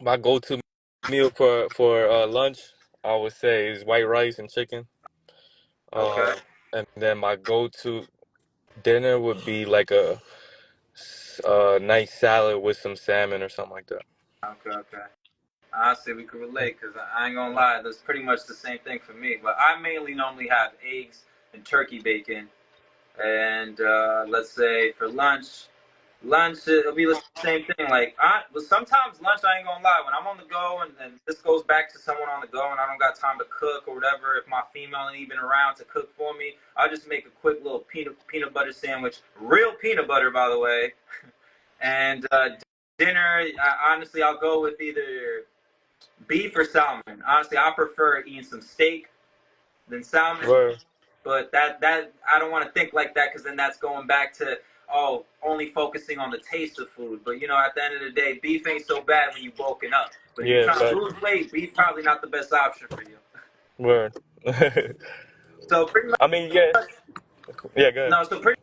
my go-to meal for lunch, I would say, is white rice and chicken. Okay, And then my go-to dinner would be like a nice salad with some salmon or something like that. okay, okay. Honestly, we could relate because I ain't gonna lie, that's pretty much the same thing for me. But I mainly normally have eggs and turkey bacon, and let's say for lunch it'll be the same thing. But sometimes lunch I ain't gonna lie, when I'm on the go, and this goes back to someone on the go, and I don't got time to cook or whatever. If my female ain't even around to cook for me, I'll just make a quick little peanut butter sandwich, real peanut butter by the way, and dinner. Honestly, I'll go with either beef or salmon. Honestly, I prefer eating some steak than salmon. Word. But that I don't want to think like that because then that's going back to only focusing on the taste of food. But at the end of the day, beef ain't so bad when you bulking up. But if you're Yeah, trying to fact. lose weight, beef probably not the best option for you. Word. So pretty I mean, yeah, much yeah, good. no. So pretty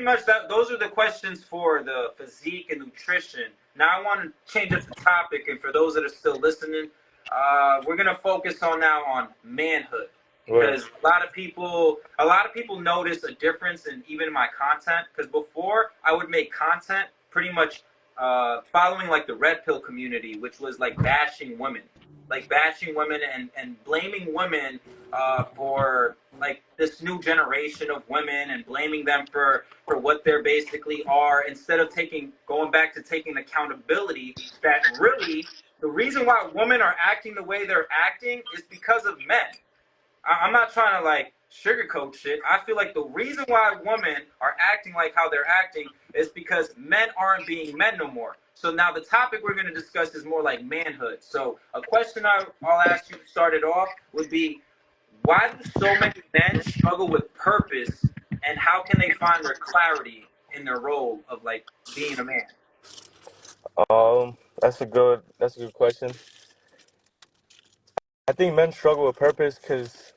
much those are the questions for the physique and nutrition. Now I want to change up the topic, and for those that are still listening, we're gonna focus on manhood Word. because a lot of people notice a difference in even my content. Because before I would make content pretty much following like the red pill community, which was like bashing women and blaming women for like this new generation of women and blaming them for what they're basically are instead of going back to taking accountability that really the reason why women are acting the way they're acting is because of men. I'm not trying to like sugarcoat shit. I feel like the reason why women are acting like how they're acting is because men aren't being men no more. So now the topic we're going to discuss is more like manhood. So a question I'll ask you to start it off would be, why do so many men struggle with purpose, and how can they find their clarity in their role of like being a man? That's a good question. I think men struggle with purpose because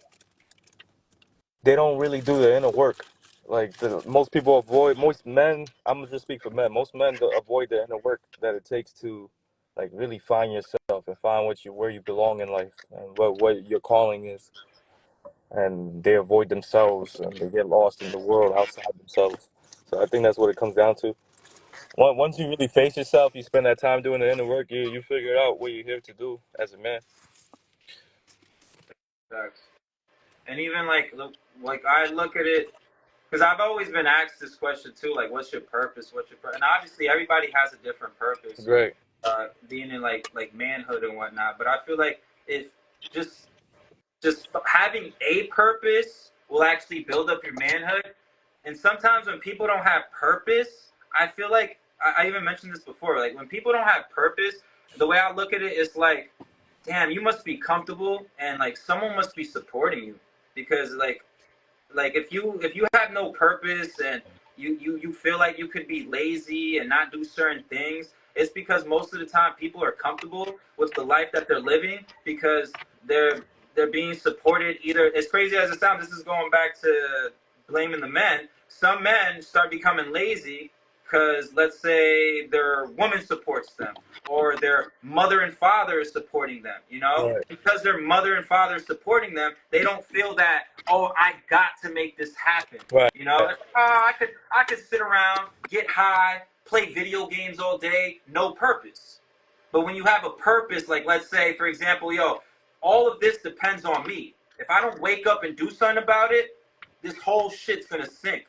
they don't really do the inner work. Like most people avoid most men. I'm gonna just speak for men. Most men avoid the inner work that it takes to, like, really find yourself and find where you belong in life and what your calling is. And they avoid themselves and they get lost in the world outside themselves. So I think that's what it comes down to. Once you really face yourself, you spend that time doing the inner work. You figure out what you're here to do as a man. Facts. And even like I look at it because I've always been asked this question too, like, what's your purpose? What's your purpose? And obviously, everybody has a different purpose of Great. being in like manhood and whatnot. But I feel like if just just having a purpose will actually build up your manhood. And sometimes when people don't have purpose, I feel like I even mentioned this before. Like when people don't have purpose, the way I look at it is like, damn, you must be comfortable and like someone must be supporting you because like if you have no purpose and you feel like you could be lazy and not do certain things, it's because most of the time people are comfortable with the life that they're living because they're being supported. Either, as crazy as it sounds, this is going back to blaming the men. Some men start becoming lazy because, let's say, their woman supports them or their mother and father is supporting them, Right. because their mother and father is supporting them, they don't feel that, oh, I got to make this happen. Right. Like, oh, I could sit around, get high, play video games all day, no purpose. But when you have a purpose, like let's say, for example, all of this depends on me. If I don't wake up and do something about it, this whole shit's gonna sink.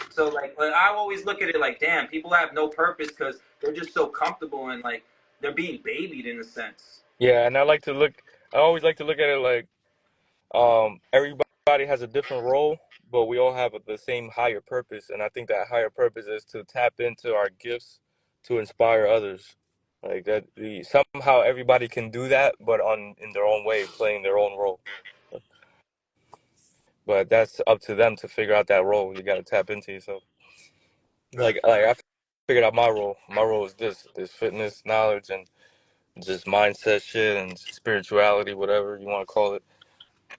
So like I always look at it like, damn, people have no purpose because they're just so comfortable and like they're being babied in a sense. Yeah, and I always like to look at it like everybody has a different role, but we all have the same higher purpose, and I think that higher purpose is to tap into our gifts to inspire others. Like that, somehow everybody can do that, but on in their own way, playing their own role. But that's up to them to figure out that role. You got to tap into yourself. Like I figured out my role. My role is this fitness, knowledge, and just mindset shit and spirituality, whatever you want to call it.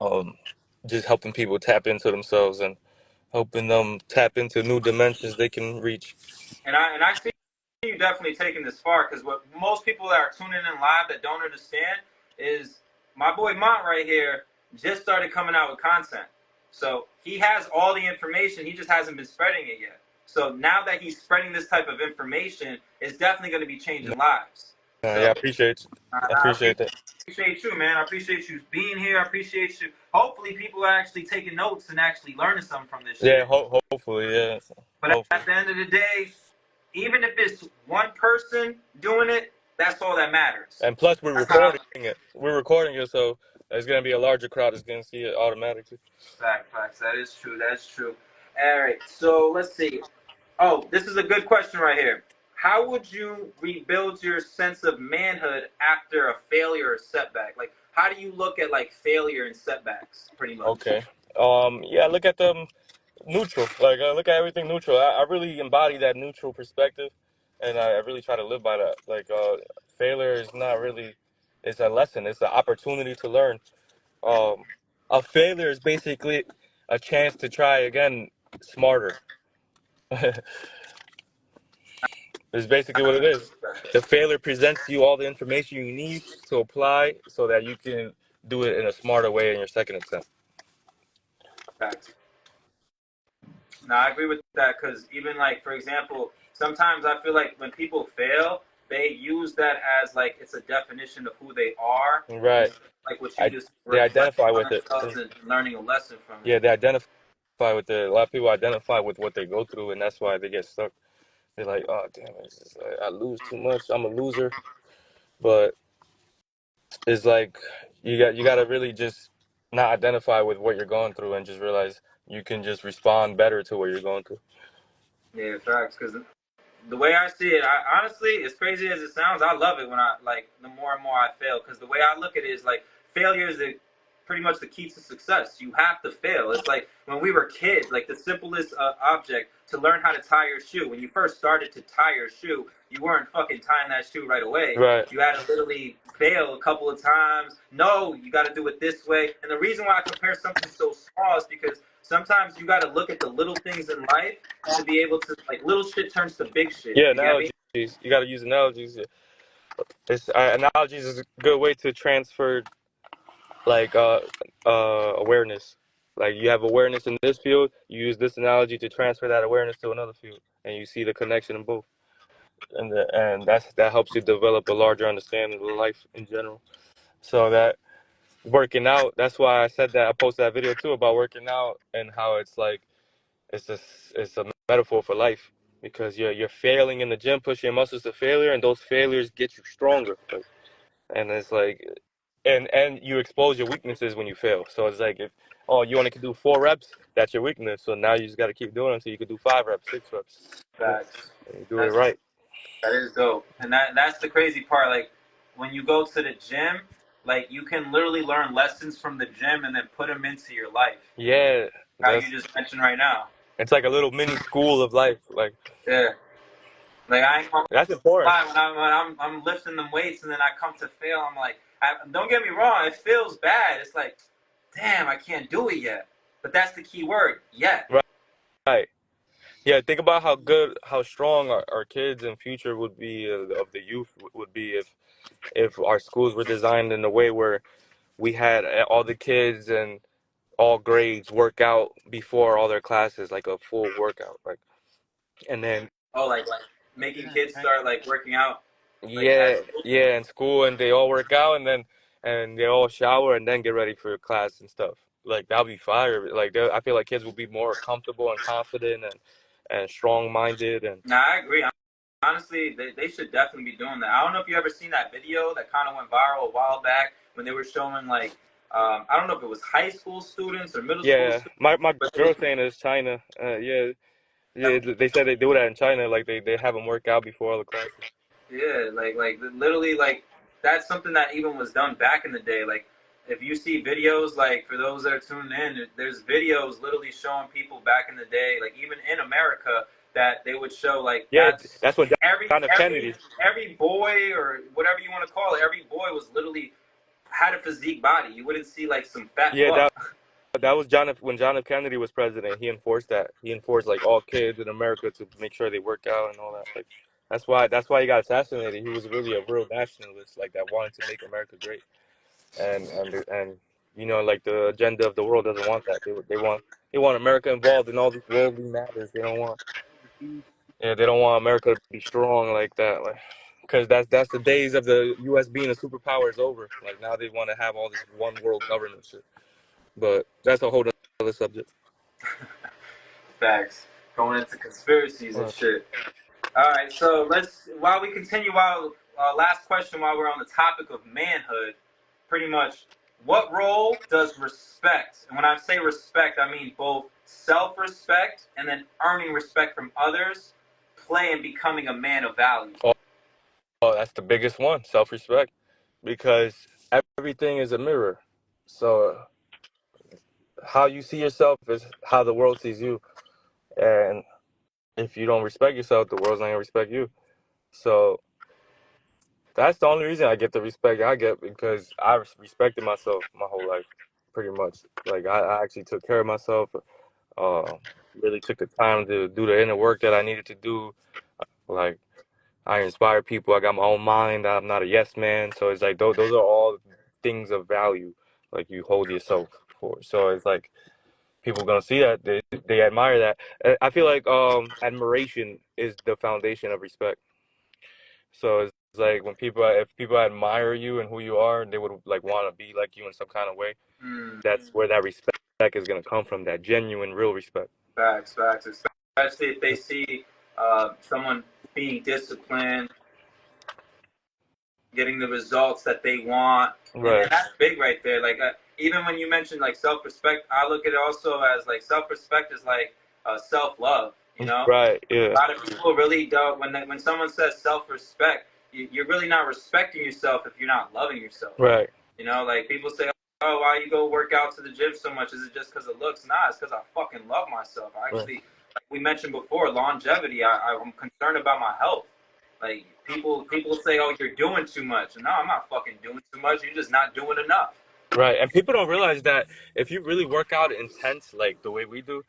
Um, just helping people tap into themselves and helping them tap into new dimensions they can reach. And I see you definitely taking this far because what most people that are tuning in live that don't understand is my boy Mont right here just started coming out with content. So he has all the information, he just hasn't been spreading it yet. So now that he's spreading this type of information, it's definitely going to be changing lives. Yeah, I So appreciate you. I I appreciate that. appreciate you, man. I appreciate you being here. I appreciate you. Hopefully, people are actually taking notes and actually learning something from this Yeah, shit. hopefully, yeah, But hopefully. at the end of the day, even if it's one person doing it, that's all that matters. And plus, we're That's how. recording it. We're recording it, so there's gonna be a larger crowd that's gonna see it automatically. Facts. That is true. That's true. All right. So let's see. Oh, this is a good question right here. How would you rebuild your sense of manhood after a failure or setback? Like, how do you look at like failure and setbacks, pretty much? Okay. Yeah. Look at them neutral. Like, look at everything neutral. I really embody that neutral perspective, and I really try to live by that. Like, failure is not really. It's a lesson. It's an opportunity to learn. Um, a failure is basically a chance to try again smarter. It's basically what it is. The failure presents you all the information you need to apply so that you can do it in a smarter way in your second attempt. Facts. No, I agree with that because even like for example, sometimes I feel like when people fail, they use that as like it's a definition of who they are, Right. instead of, like what you I, just they reflecting identify on with it. themselves and learning a lesson from it. Yeah, they identify with it. A lot of people identify with what they go through, and that's why they get stuck. They're like, "Oh, damn, it's just like, I lose too much. I'm a loser." But it's like you got to really just not identify with what you're going through and just realize you can just respond better to what you're going through. Yeah, facts. Because the way I see it, I honestly, as crazy as it sounds, I love it when I like the more and more I fail. Because the way I look at it is like failure is pretty much the key to success. You have to fail. It's like when we were kids, like the simplest object to learn how to tie your shoe. When you first started to tie your shoe, you weren't fucking tying that shoe right away. Right. You had to literally fail a couple of times. No, you got to do it this way. And the reason why I compare something so small is because sometimes you got to look at the little things in life to be able to like little shit turns to big shit. Yeah, You get me? analogies. You got to use analogies. Analogies is a good way to transfer like awareness. Like you have awareness in this field, you use this analogy to transfer that awareness to another field, and you see the connection in both. And that helps you develop a larger understanding of life in general. So that working out, that's why I said that I posted that video too about working out and how it's like it's a it's a metaphor for life because you're failing in the gym, pushing your muscles to failure, and those failures get you stronger. Like, and it's like and you expose your weaknesses when you fail. So it's like if you only can do 4 reps, that's your weakness. So now you just got to keep doing it until you can do 5 reps, 6 reps. Facts. And you do it That's right. that is dope, and that's the crazy part. Like when you go to the gym, like you can literally learn lessons from the gym and then put them into your life. Yeah, How you that's just mentioned right now. it's like a little mini school of life. Like Yeah. Like I ain't gonna that's important. lie when I'm lifting them weights and then I come to fail. I'm like, don't get me wrong, it feels bad. It's like, damn, I can't do it yet. But that's the key word, yet. Right. Yeah, think about how strong our kids in future would be of the youth would be if our schools were designed in a way where we had all the kids and all grades work out before all their classes, like a full workout, like, and then Oh, like making kids start like working out like at Yeah, school. yeah, in school, and they all work out, and they all shower and then get ready for class and stuff. Like that'll be fire. Like I feel like kids will be more comfortable and confident and strong minded and Nah, I agree. Honestly, they should definitely be doing that. I don't know if you ever seen that video that kind of went viral a while back when they were showing like I don't know if it was high school students or middle school yeah. students, My but girl saying it's China. Yeah, yeah. They said they do that in China. Like they have them work out before all the classes. yeah, like literally like that's something that even was done back in the day. Like if you see videos, like for those that are tuning in, there's videos literally showing people back in the day, like even in America, that they would show like Yeah, that's when every John F. every Kennedy. every boy or whatever you want to call it, every boy was literally had a physique body. You wouldn't see like some fat Yeah, fuck. that was when John F. Kennedy was president. He enforced that. He enforced like all kids in America to make sure they work out and all that. Like that's why he got assassinated. He was really a real nationalist, like that wanted to make America great. And like the agenda of the world doesn't want that. They want America involved in all these worldly matters. They don't want America to be strong like that. Like because that's the days of the U.S. being a superpower is over. Like now they want to have all this one world government shit. But that's a whole other subject. Facts. Going into conspiracies and Uh, shit. All right, so while we continue, last question while we're on the topic of manhood, pretty much, what role does respect, and when I say respect, I mean both self-respect and then earning respect from others, play in becoming a man of value? oh, that's the biggest one, self-respect, because everything is a mirror. So how you see yourself is how the world sees you, and if you don't respect yourself, the world's not gonna respect you. So that's the only reason I get the respect I get because I respected myself my whole life, pretty much. Like I actually took care of myself. Uh, really took the time to do the inner work that I needed to do. Like I inspire people. I got my own mind. I'm not a yes man. So it's like those are all things of value. Like you hold yourself for. So it's like people gonna see that they admire that. I feel like admiration is the foundation of respect. So it's like when if people admire you and who you are, they would like want to be like you in some kind of way. Mm, That's where that respect is gonna come from. That genuine, real respect. facts, facts. Especially if they see someone being disciplined, getting the results that they want, and Right. that's big right there. Like even when you mention like self-respect, I look at it also as like self-respect is like self-love. You know, Right. Yeah. a lot of people really don't. When someone says self-respect, you're really not respecting yourself if you're not loving yourself. Right. You know, like people say, "Oh, why you go work out to the gym so much? Is it just because of looks?" Nah, it's because I fucking love myself. I Right. actually, like we mentioned before, longevity. I'm concerned about my health. Like people say, "Oh, you're doing too much." No, I'm not fucking doing too much. You're just not doing enough. Right. And people don't realize that if you really work out intense like the way we do,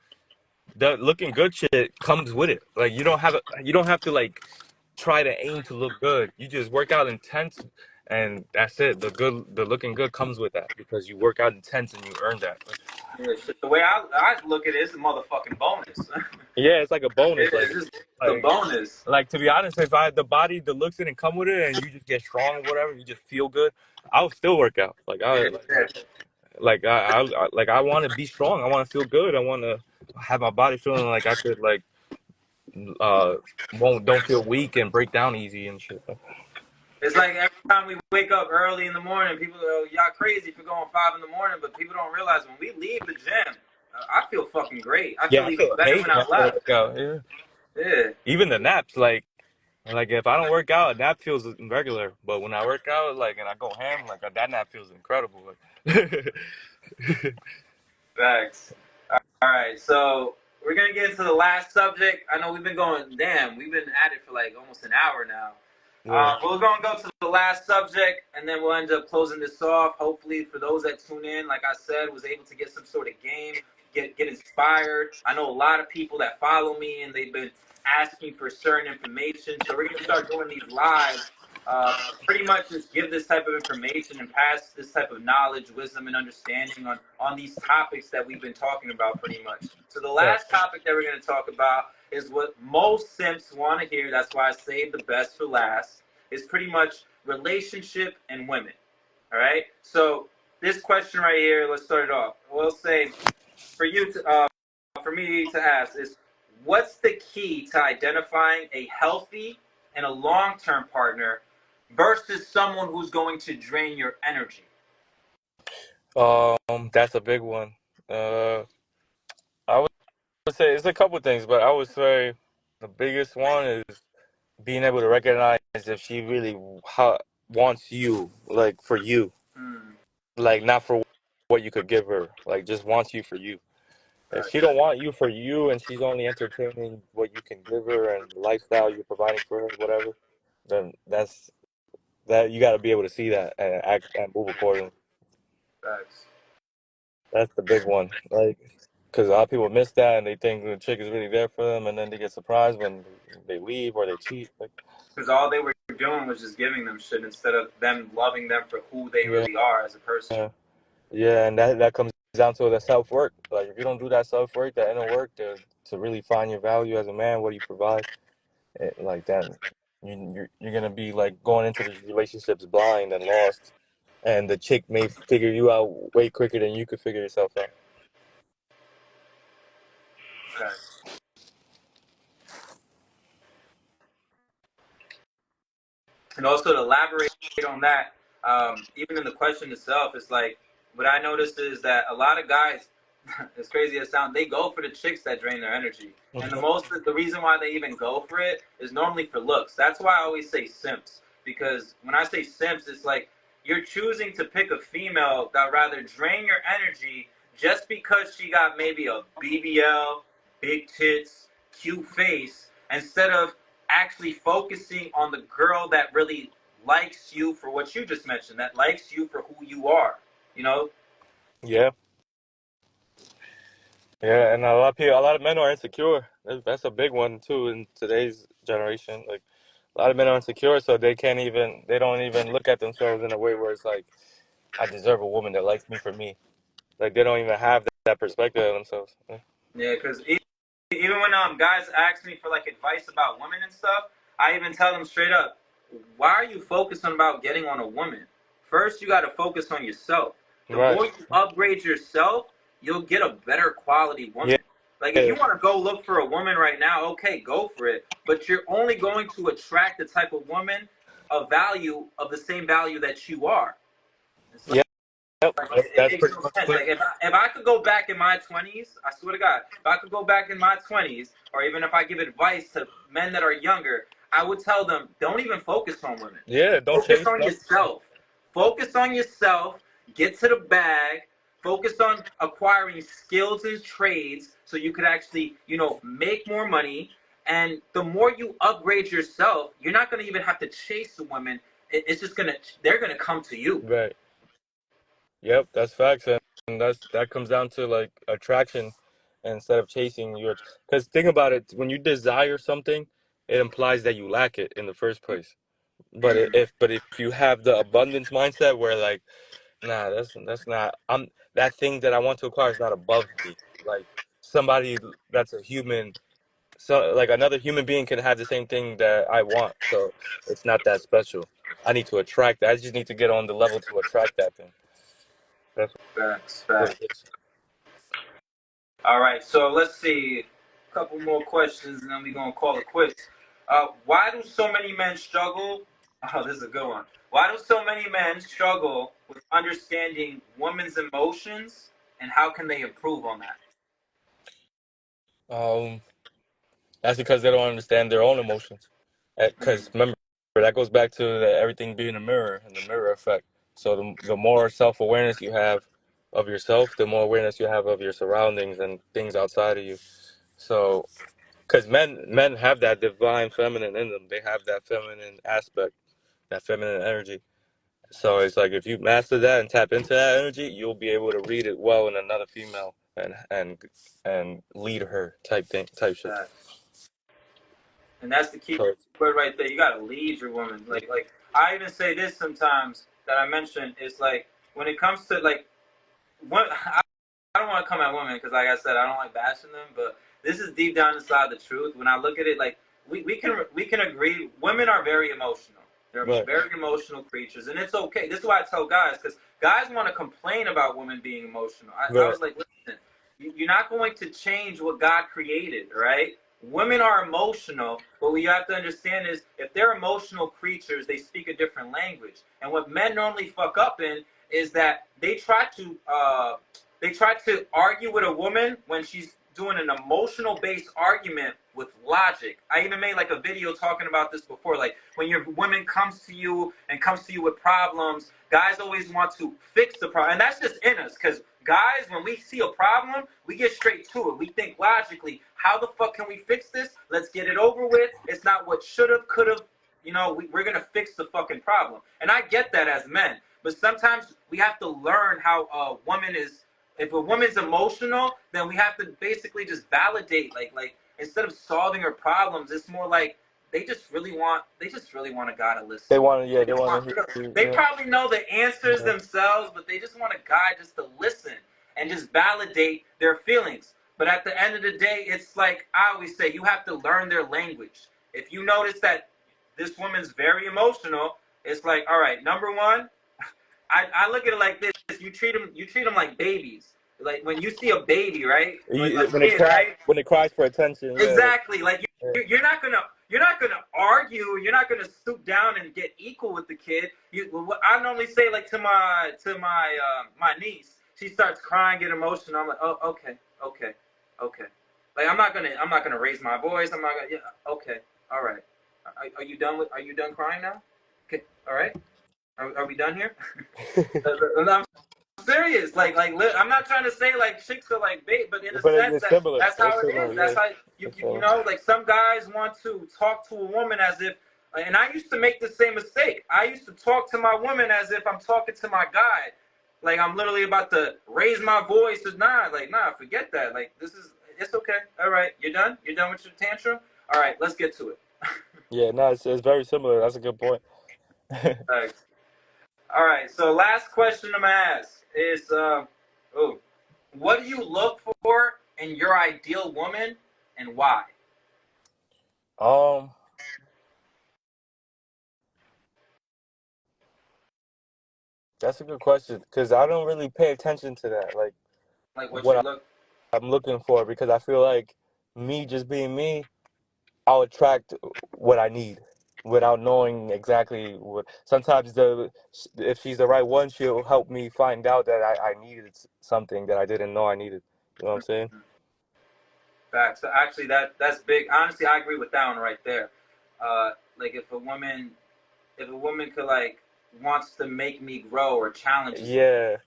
the looking good shit comes with it. Like you don't have to like try to aim to look good. You just work out intense and that's it. The looking good comes with that because you work out intense and you earn that. Like, Yeah, shit. The way I look at it, it's a motherfucking bonus. yeah, it's like a bonus. It's just a Like bonus. like to be honest, if I had the body, the looks didn't come with it, and you just get strong or whatever, you just feel good. I'll still work out. Yeah, I want to be strong. I want to feel good. I want to have my body feeling like I could like uh won't don't feel weak and break down easy and shit. it's like every time we wake up early in the morning, people are, "Oh, y'all crazy for going 5 in the morning," but people don't realize when we leave the gym, I feel fucking great. I Yeah, feel I even feel better when amazing I after I left. work out. Yeah, Yeah. even the naps, like if I don't work out, a nap feels regular. But when I work out, like and I go ham, like that nap feels incredible. Like, Thanks. All right, so we're gonna get into the last subject. I know we've been going, damn, we've been at it for like almost an hour now. yeah, We're gonna go to the last subject, and then we'll end up closing this off. Hopefully, for those that tune in, like I said, was able to get some sort of game, get inspired. I know a lot of people that follow me, and they've been asking for certain information. So we're gonna start doing these lives. Pretty much just give this type of information and pass this type of knowledge, wisdom, and understanding on these topics that we've been talking about pretty much. So the right. last topic that we're going to talk about is what most simps want to hear. That's why I saved the best for last. Is pretty much relationship and women. All right. So this question right here, let's start it off. We'll say for you to, for me to ask is, what's the key to identifying a healthy and a long-term partner versus someone who's going to drain your energy? That's a big one. Uh, I would say it's a couple things, but I would say the biggest one is being able to recognize if she really wants you, like for you, Hmm. like not for what you could give her, like just wants you for you. If she Facts. don't want you for you and she's only entertaining what you can give her and the lifestyle you're providing for her, whatever, then that you got to be able to see that and act and move accordingly. Facts. That's the big one, like because a lot of people miss that and they think the chick is really there for them, and then they get surprised when they leave or they cheat. Like, Because all they were doing was just giving them shit instead of them loving them for who they yeah, really are as a person. yeah, and that comes down to the self work. Like if you don't do that self work, that inner work to really find your value as a man, what do you provide? Like then you're gonna be like going into these relationships blind and lost, and the chick may figure you out way quicker than you could figure yourself out. Facts. And also to elaborate on that, even in the question itself, it's like what I noticed is that a lot of guys, as crazy as it sounds, they go for the chicks that drain their energy. And Mhm. the reason why they even go for it is normally for looks. That's why I always say simps, because when I say simps, it's like you're choosing to pick a female that rather drain your energy just because she got maybe a BBL, big tits, cute face, instead of actually focusing on the girl that really likes you for what you just mentioned, that likes you for who you are, you know? Yeah, yeah, and a lot of people, a lot of men are insecure. That's a big one too in today's generation. Like a lot of men are insecure, so they don't even look at themselves in a way where it's like, I deserve a woman that likes me for me. Like they don't even have that perspective of themselves. Yeah. Yeah, because even when guys ask me for like advice about women and stuff, I even tell them straight up, why are you focusing about getting on a woman? First, you got to focus on yourself. The Right. more you upgrade yourself, you'll get a better quality Yeah. woman. Like if you want to go look for a woman right now, okay, go for it. But you're only going to attract the type of woman of value of the same value that you are. It's Yeah. Yep. like it That's makes pretty no much sense. clear. Like if I could go back in my 20s, I swear to God, if I could go back in my 20s, or even if I give advice to men that are younger, I would tell them, don't even focus on women. Yeah. Don't Focus chase on them. yourself. Focus on yourself. Get to the bag. Focus on acquiring skills and trades so you could actually, make more money. And the more you upgrade yourself, you're not going to even have to chase the women. It's just they're going to come to you. Right. Yep. That's facts, and that comes down to like attraction instead of chasing your. Because think about it, when you desire something, it implies that you lack it in the first place. But Mm, if you have the abundance mindset where like, nah, that's not, I'm that thing that I want to acquire is not above me. Like somebody that's a human, so like another human being can have the same thing that I want. So it's not that special. I need to attract that. I just need to get on the level to attract that thing. That's facts, what facts. it is. All right, so let's see. A couple more questions, and then we're gonna call it quits. Why do so many men struggle? Oh, this is a good one. Why do so many men struggle with understanding women's emotions, and how can they improve on that? Um, that's because they don't understand their own emotions. Because Mm, remember, that goes back to everything being a mirror and the mirror effect. So the more self awareness you have of yourself, the more awareness you have of your surroundings and things outside of you. So, because men have that divine feminine in them, they have that feminine aspect, that feminine energy. So it's like if you master that and tap into that energy, you'll be able to read it well in another female and lead her type shit. facts. And that's the key So word right there. You gotta lead your woman. Like I even say this sometimes that I mentioned. It's like when it comes to like, I don't want to come at women because, like I said, I don't like bashing them. But this is deep down inside the truth. When I look at it, like we can agree, women are very emotional. They're Right. very emotional creatures, and it's okay. This is why I tell guys, because guys want to complain about women being emotional. I Right. was like, listen, you're not going to change what God created, right? Women are emotional, but what you have to understand is if they're emotional creatures, they speak a different language. And what men normally fuck up in is that they try to argue with a woman when she's doing an emotional based argument with logic. I even made like a video talking about this before. Like when your woman comes to you with problems, guys always want to fix the problem. And that's just in us, because guys, when we see a problem, we get straight to it. We think logically, how the fuck can we fix this? Let's get it over with. It's not what should have, could have. We're going to fix the fucking problem. And I get that as men. But sometimes we have to learn how a woman is. If a woman's emotional, then we have to basically just validate. Like instead of solving her problems, it's more like they just really want a guy to listen. They want to, yeah, They they just want want, to hear you. they Yeah. probably know the answers Yeah. themselves, but they just want a guy just to listen and just validate their feelings. But at the end of the day, it's like I always say, you have to learn their language. If you notice that this woman's very emotional, it's like, all right, number one, I look at it like this: you treat them like babies. Like when you see a baby, right? A When kid, right? it cries for attention, yeah. Exactly. Like you're not gonna argue. You're not gonna stoop down and get equal with the kid. I normally say like to my niece, she starts crying, get emotional. I'm like, oh, okay. Like I'm not gonna raise my voice. I'm not gonna. Yeah, okay, all right. Are you done crying now? Okay, all right. Are we done here? I'm serious. I'm not trying to say like chicks are like bait, but in a But sense it's similar. that's how It's it similar, is. That's yeah. how It's you similar. know, like some guys want to talk to a woman as if, and I used to make the same mistake. I used to talk to my woman as if I'm talking to my guy. Like I'm literally about to raise my voice. Nah, forget that. Like it's okay. All right, you're done. You're done with your tantrum. All right, let's get to it. Yeah, no, it's very similar. That's a good point. Thanks. All right. So last question I'm gonna ask is, what do you look for in your ideal woman, and why? Um, that's a good question because I don't really pay attention to that, like Like what you what look. I'm looking for, because I feel like me just being me, I'll attract what I need without knowing exactly what. Sometimes if she's the right one, she'll help me find out that I needed something that I didn't know I needed. You know what I'm saying? Facts. So actually, that's big. Honestly, I agree with that one right there. Like if a woman could like wants to make me grow or challenges me. Yeah.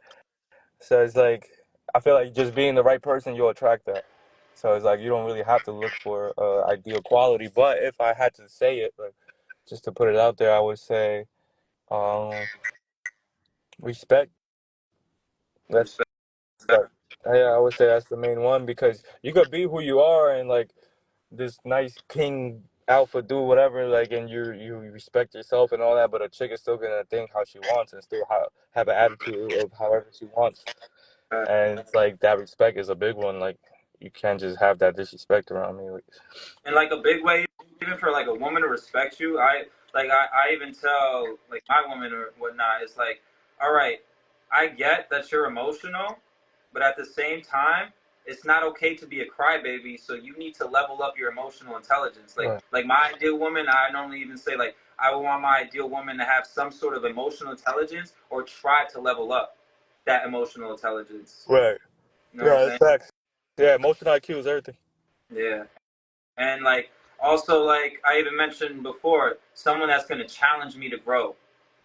So it's like I feel like just being the right person, you'll attract that. So it's like you don't really have to look for ideal quality. But if I had to say it, like just to put it out there, I would say um, respect. That's Respect. that. Yeah, I would say that's the main one because you could be who you are and like this nice king alpha do whatever like, and you respect yourself and all that, but a chick is still gonna think how she wants and still have an attitude of however she wants. And it's like that respect is a big one. Like you can't just have that disrespect around me. Like, In like a big way, even for like a woman to respect you. I even tell like my woman or whatnot, it's like, all right, I get that you're emotional, but at the same time, it's not okay to be a crybaby. So you need to level up your emotional intelligence. right, Like my ideal woman, I normally even say like I want my ideal woman to have some sort of emotional intelligence or try to level up that emotional intelligence. right, You know what I'm yeah, that's saying? facts. Yeah, emotional IQ is everything. Yeah. And like also like I even mentioned before, someone that's gonna challenge me to grow.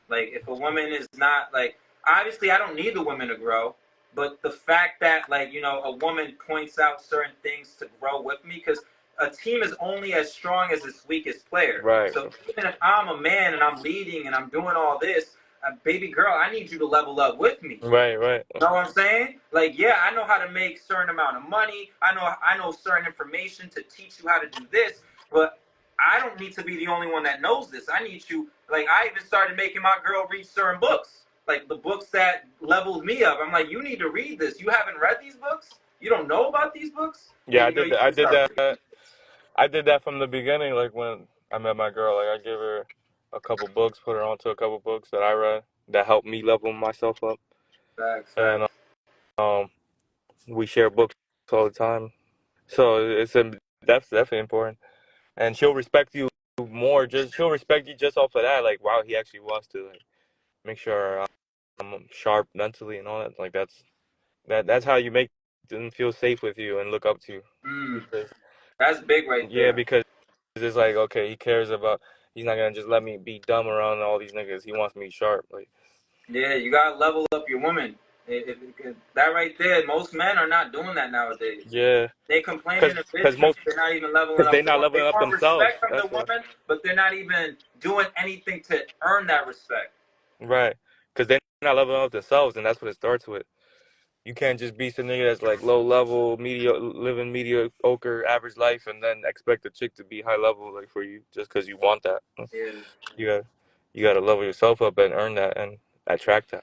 Like if a woman is not like obviously I don't need the woman to grow, but the fact that like a woman points out certain things to grow with me, because a team is only as strong as its weakest player. Right, So even if I'm a man and I'm leading and I'm doing all this, baby girl, I need you to level up with me. right. You know what I'm saying? Like, yeah, I know how to make certain amount of money. I know certain information to teach you how to do this, but I don't need to be the only one that knows this. I need you. Like, I even started making my girl read certain books, like the books that leveled me up. I'm like, you need to read this. You haven't read these books? You don't know about these books? Yeah, Yeah, I you know, did you that. can start reading. I did that from the beginning. Like when I met my girl, like I give her a couple books, put her onto a couple books that I read that helped me level myself up, Facts, and facts. um, we share books all the time. So that's definitely important, and she'll respect you more. She'll respect you just off of that. Like wow, he actually wants to like make sure I'm sharp mentally and all that. Like that's how you make them feel safe with you and look up to you. Mm, Because that's big right yeah, there. because it's like okay, he cares about. He's not gonna just let me be dumb around all these niggas. He wants me sharp. Like Yeah, you gotta level up your woman. That right there, most men are not doing that nowadays. yeah, They complaining cause a bitch cause because most they're not even leveling cause they up the not woman. They leveling up want themselves. respect from the That's why. woman, but they're not even doing anything to earn that respect. Right. Cause they're not leveling up themselves, and that's what it starts with. You can't just be some nigga that's like low level, living mediocre, average life, and then expect a chick to be high level like for you just because you want that. Yeah, You got you got to level yourself up and earn that and attract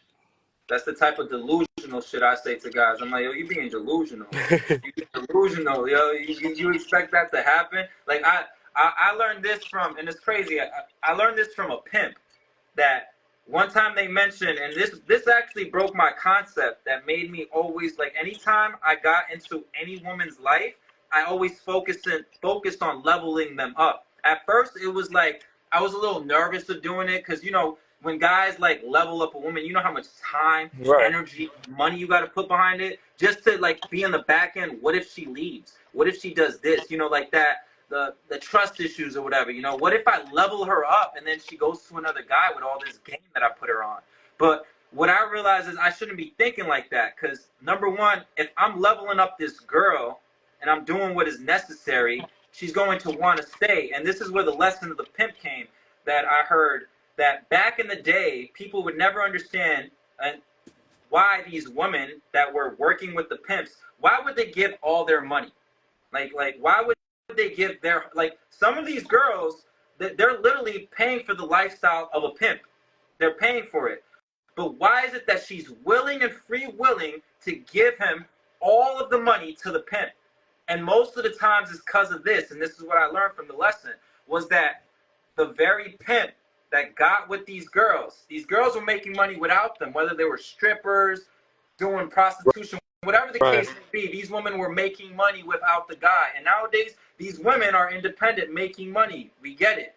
that's the type of delusional shit I say to guys. I'm like, yo, you being delusional. that. You being delusional, yo. You expect that to happen? Like I learned this from, and it's crazy. I learned this from a pimp. That one time they mentioned, and this actually broke my concept that made me always like anytime I got into any woman's life, I always focused on leveling them up. At first it was like I was a little nervous of doing it because when guys like level up a woman, you know how much time, Right. energy, money you got to put behind it just to like be on the back end. What if she leaves? What if she does this? Like that, the trust issues or whatever. What if I level her up and then she goes to another guy with all this game that I put her on? But what I realize is I shouldn't be thinking like that because number one, if I'm leveling up this girl and I'm doing what is necessary, she's going to want to stay. And this is where the lesson of the pimp came that I heard that back in the day, people would never understand why these women that were working with the pimps, why would they give all their money? Like why would they give their like some of these girls that they're literally paying for the lifestyle of a pimp. They're paying for it. But why is it that she's willing and free willing to give him all of the money to the pimp? And most of the times it's because of this, and this is what I learned from the lesson, was that the very pimp that got with these girls were making money without them, whether they were strippers, doing prostitution, whatever the Right. case may be, these women were making money without the guy. And nowadays, these women are independent, making money. We get it.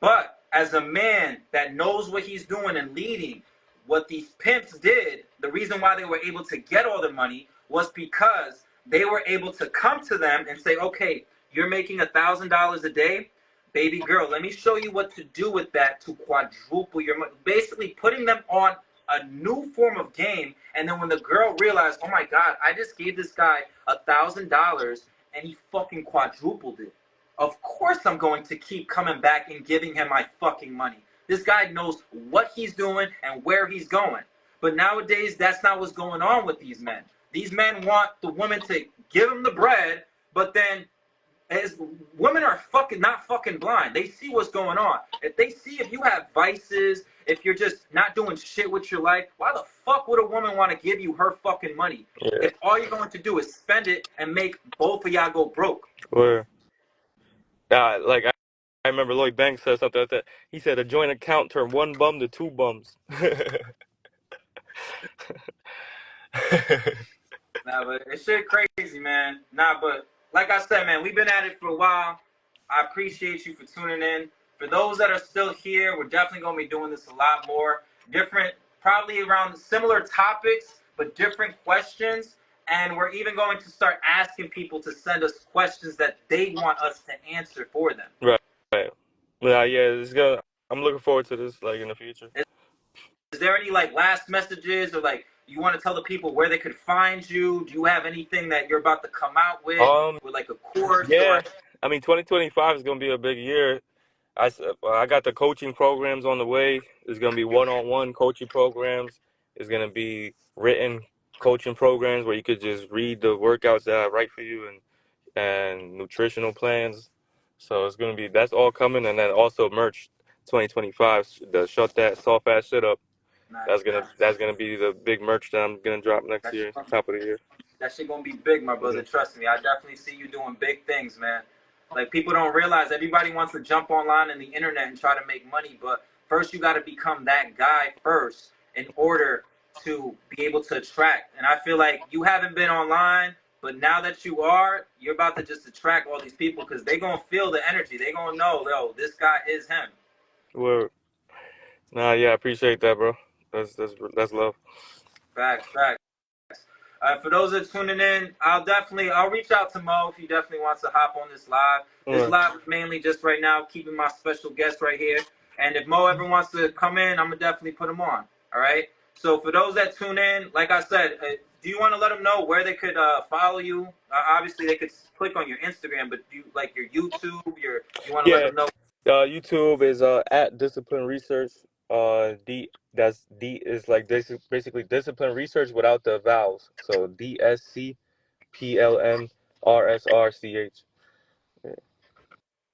But as a man that knows what he's doing and leading, what these pimps did, the reason why they were able to get all the money was because they were able to come to them and say, okay, you're making $1,000 a day. Baby girl, let me show you what to do with that to quadruple your money. Basically putting them on a new form of game. And then when the girl realized, oh my God, I just gave this guy $1,000 and he fucking quadrupled it. Of course I'm going to keep coming back and giving him my fucking money. This guy knows what he's doing and where he's going. But nowadays, that's not what's going on with these men. These men want the woman to give them the bread, but then as women are fucking not fucking blind. They see what's going on. If you have vices, if you're just not doing shit with your life, why the fuck would a woman want to give you her fucking money? Yeah. If all you're going to do is spend it and make both of y'all go broke. Where like I remember Lloyd Banks said something like that. He said a joint account turned one bum to two bums. Nah, but it's shit crazy, man. Nah, but like I said, man, we've been at it for a while. I appreciate you for tuning in. For those that are still here, we're definitely going to be doing this a lot more. Different, probably around similar topics, but different questions. And we're even going to start asking people to send us questions that they want us to answer for them. Right. Right. Yeah, it's gonna. I'm looking forward to this, like in the future. Is there any like last messages or like you want to tell the people where they could find you? Do you have anything that you're about to come out with like a course or Yeah. I mean, 2025 is gonna be a big year. I got the coaching programs on the way. There's gonna be one-on-one coaching programs. There's gonna be written coaching programs where you could just read the workouts that I write for you and nutritional plans. So it's gonna be that's all coming, and then also merch 2025. The shut that soft ass shit up. not? That's gonna be the big merch that I'm gonna drop next year, top of the year. That shit gonna be big, my brother. Trust me. I definitely see you doing big things, man. Like people don't realize everybody wants to jump online in the internet and try to make money, but first you got to become that guy first in order to be able to attract. And I feel like you haven't been online, but now that you are, you're about to just attract all these people because they gonna feel the energy. They gonna know, yo, this guy is him. Word. Nah, yeah, I appreciate that, bro. That's love. Facts, facts. For those that are tuning in, I'll reach out to Mo if he definitely wants to hop on this live. This Alright. live is mainly just right now keeping my special guest right here. And if Mo ever wants to come in, I'm gonna definitely put him on. All right. So for those that tune in, like I said, do you want to let them know where they could follow you? Obviously, they could click on your Instagram, but do you like your YouTube? You want to let Yeah. them know? YouTube is at Discipline Research. D is like basically discipline research without the vowels. So DSCPLNRSRCH. Yeah.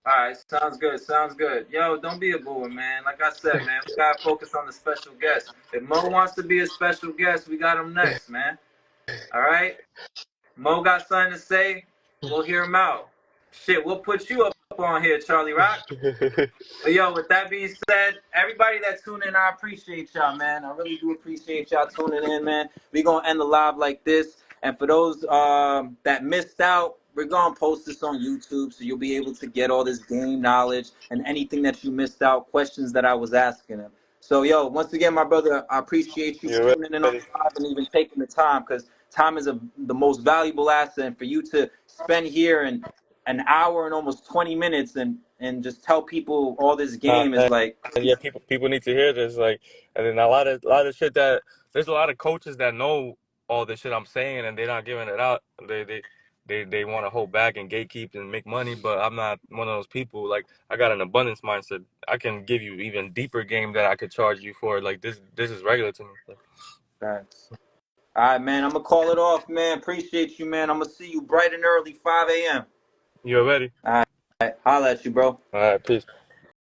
All right, sounds good. Sounds good. Yo, don't be a booer, man. Like I said, man, we gotta focus on the special guest. If Mo wants to be a special guest, we got him next, man. All right. Mo got something to say. We'll hear him out. Shit, we'll put you up on here, Charlie Rock. But yo, with that being said, everybody that's tuning in, I appreciate y'all, man. I really do appreciate y'all tuning in, man. We gonna end the live like this. And for those that missed out, we're gonna post this on YouTube, so you'll be able to get all this game knowledge and anything that you missed out, questions that I was asking him. So yo, once again, my brother, I appreciate you You're tuning in on ready. the live and even taking the time, because time is the most valuable asset. And for you to spend here and an hour and almost 20 minutes and just tell people all this Nah, game is like and yeah, people need to hear this. Like, and then a lot of shit that there's a lot of coaches that know all the shit I'm saying and they're not giving it out. They want to hold back and gatekeep and make money, but I'm not one of those people. Like, I got an abundance mindset. I can give you even deeper game that I could charge you for. Like, this is regular to me. Like, facts. All right, man, I'm gonna call it off, man. Appreciate you, man. I'm gonna see you bright and early, 5 a.m. you ready? All right, holla at you, bro. All right, peace.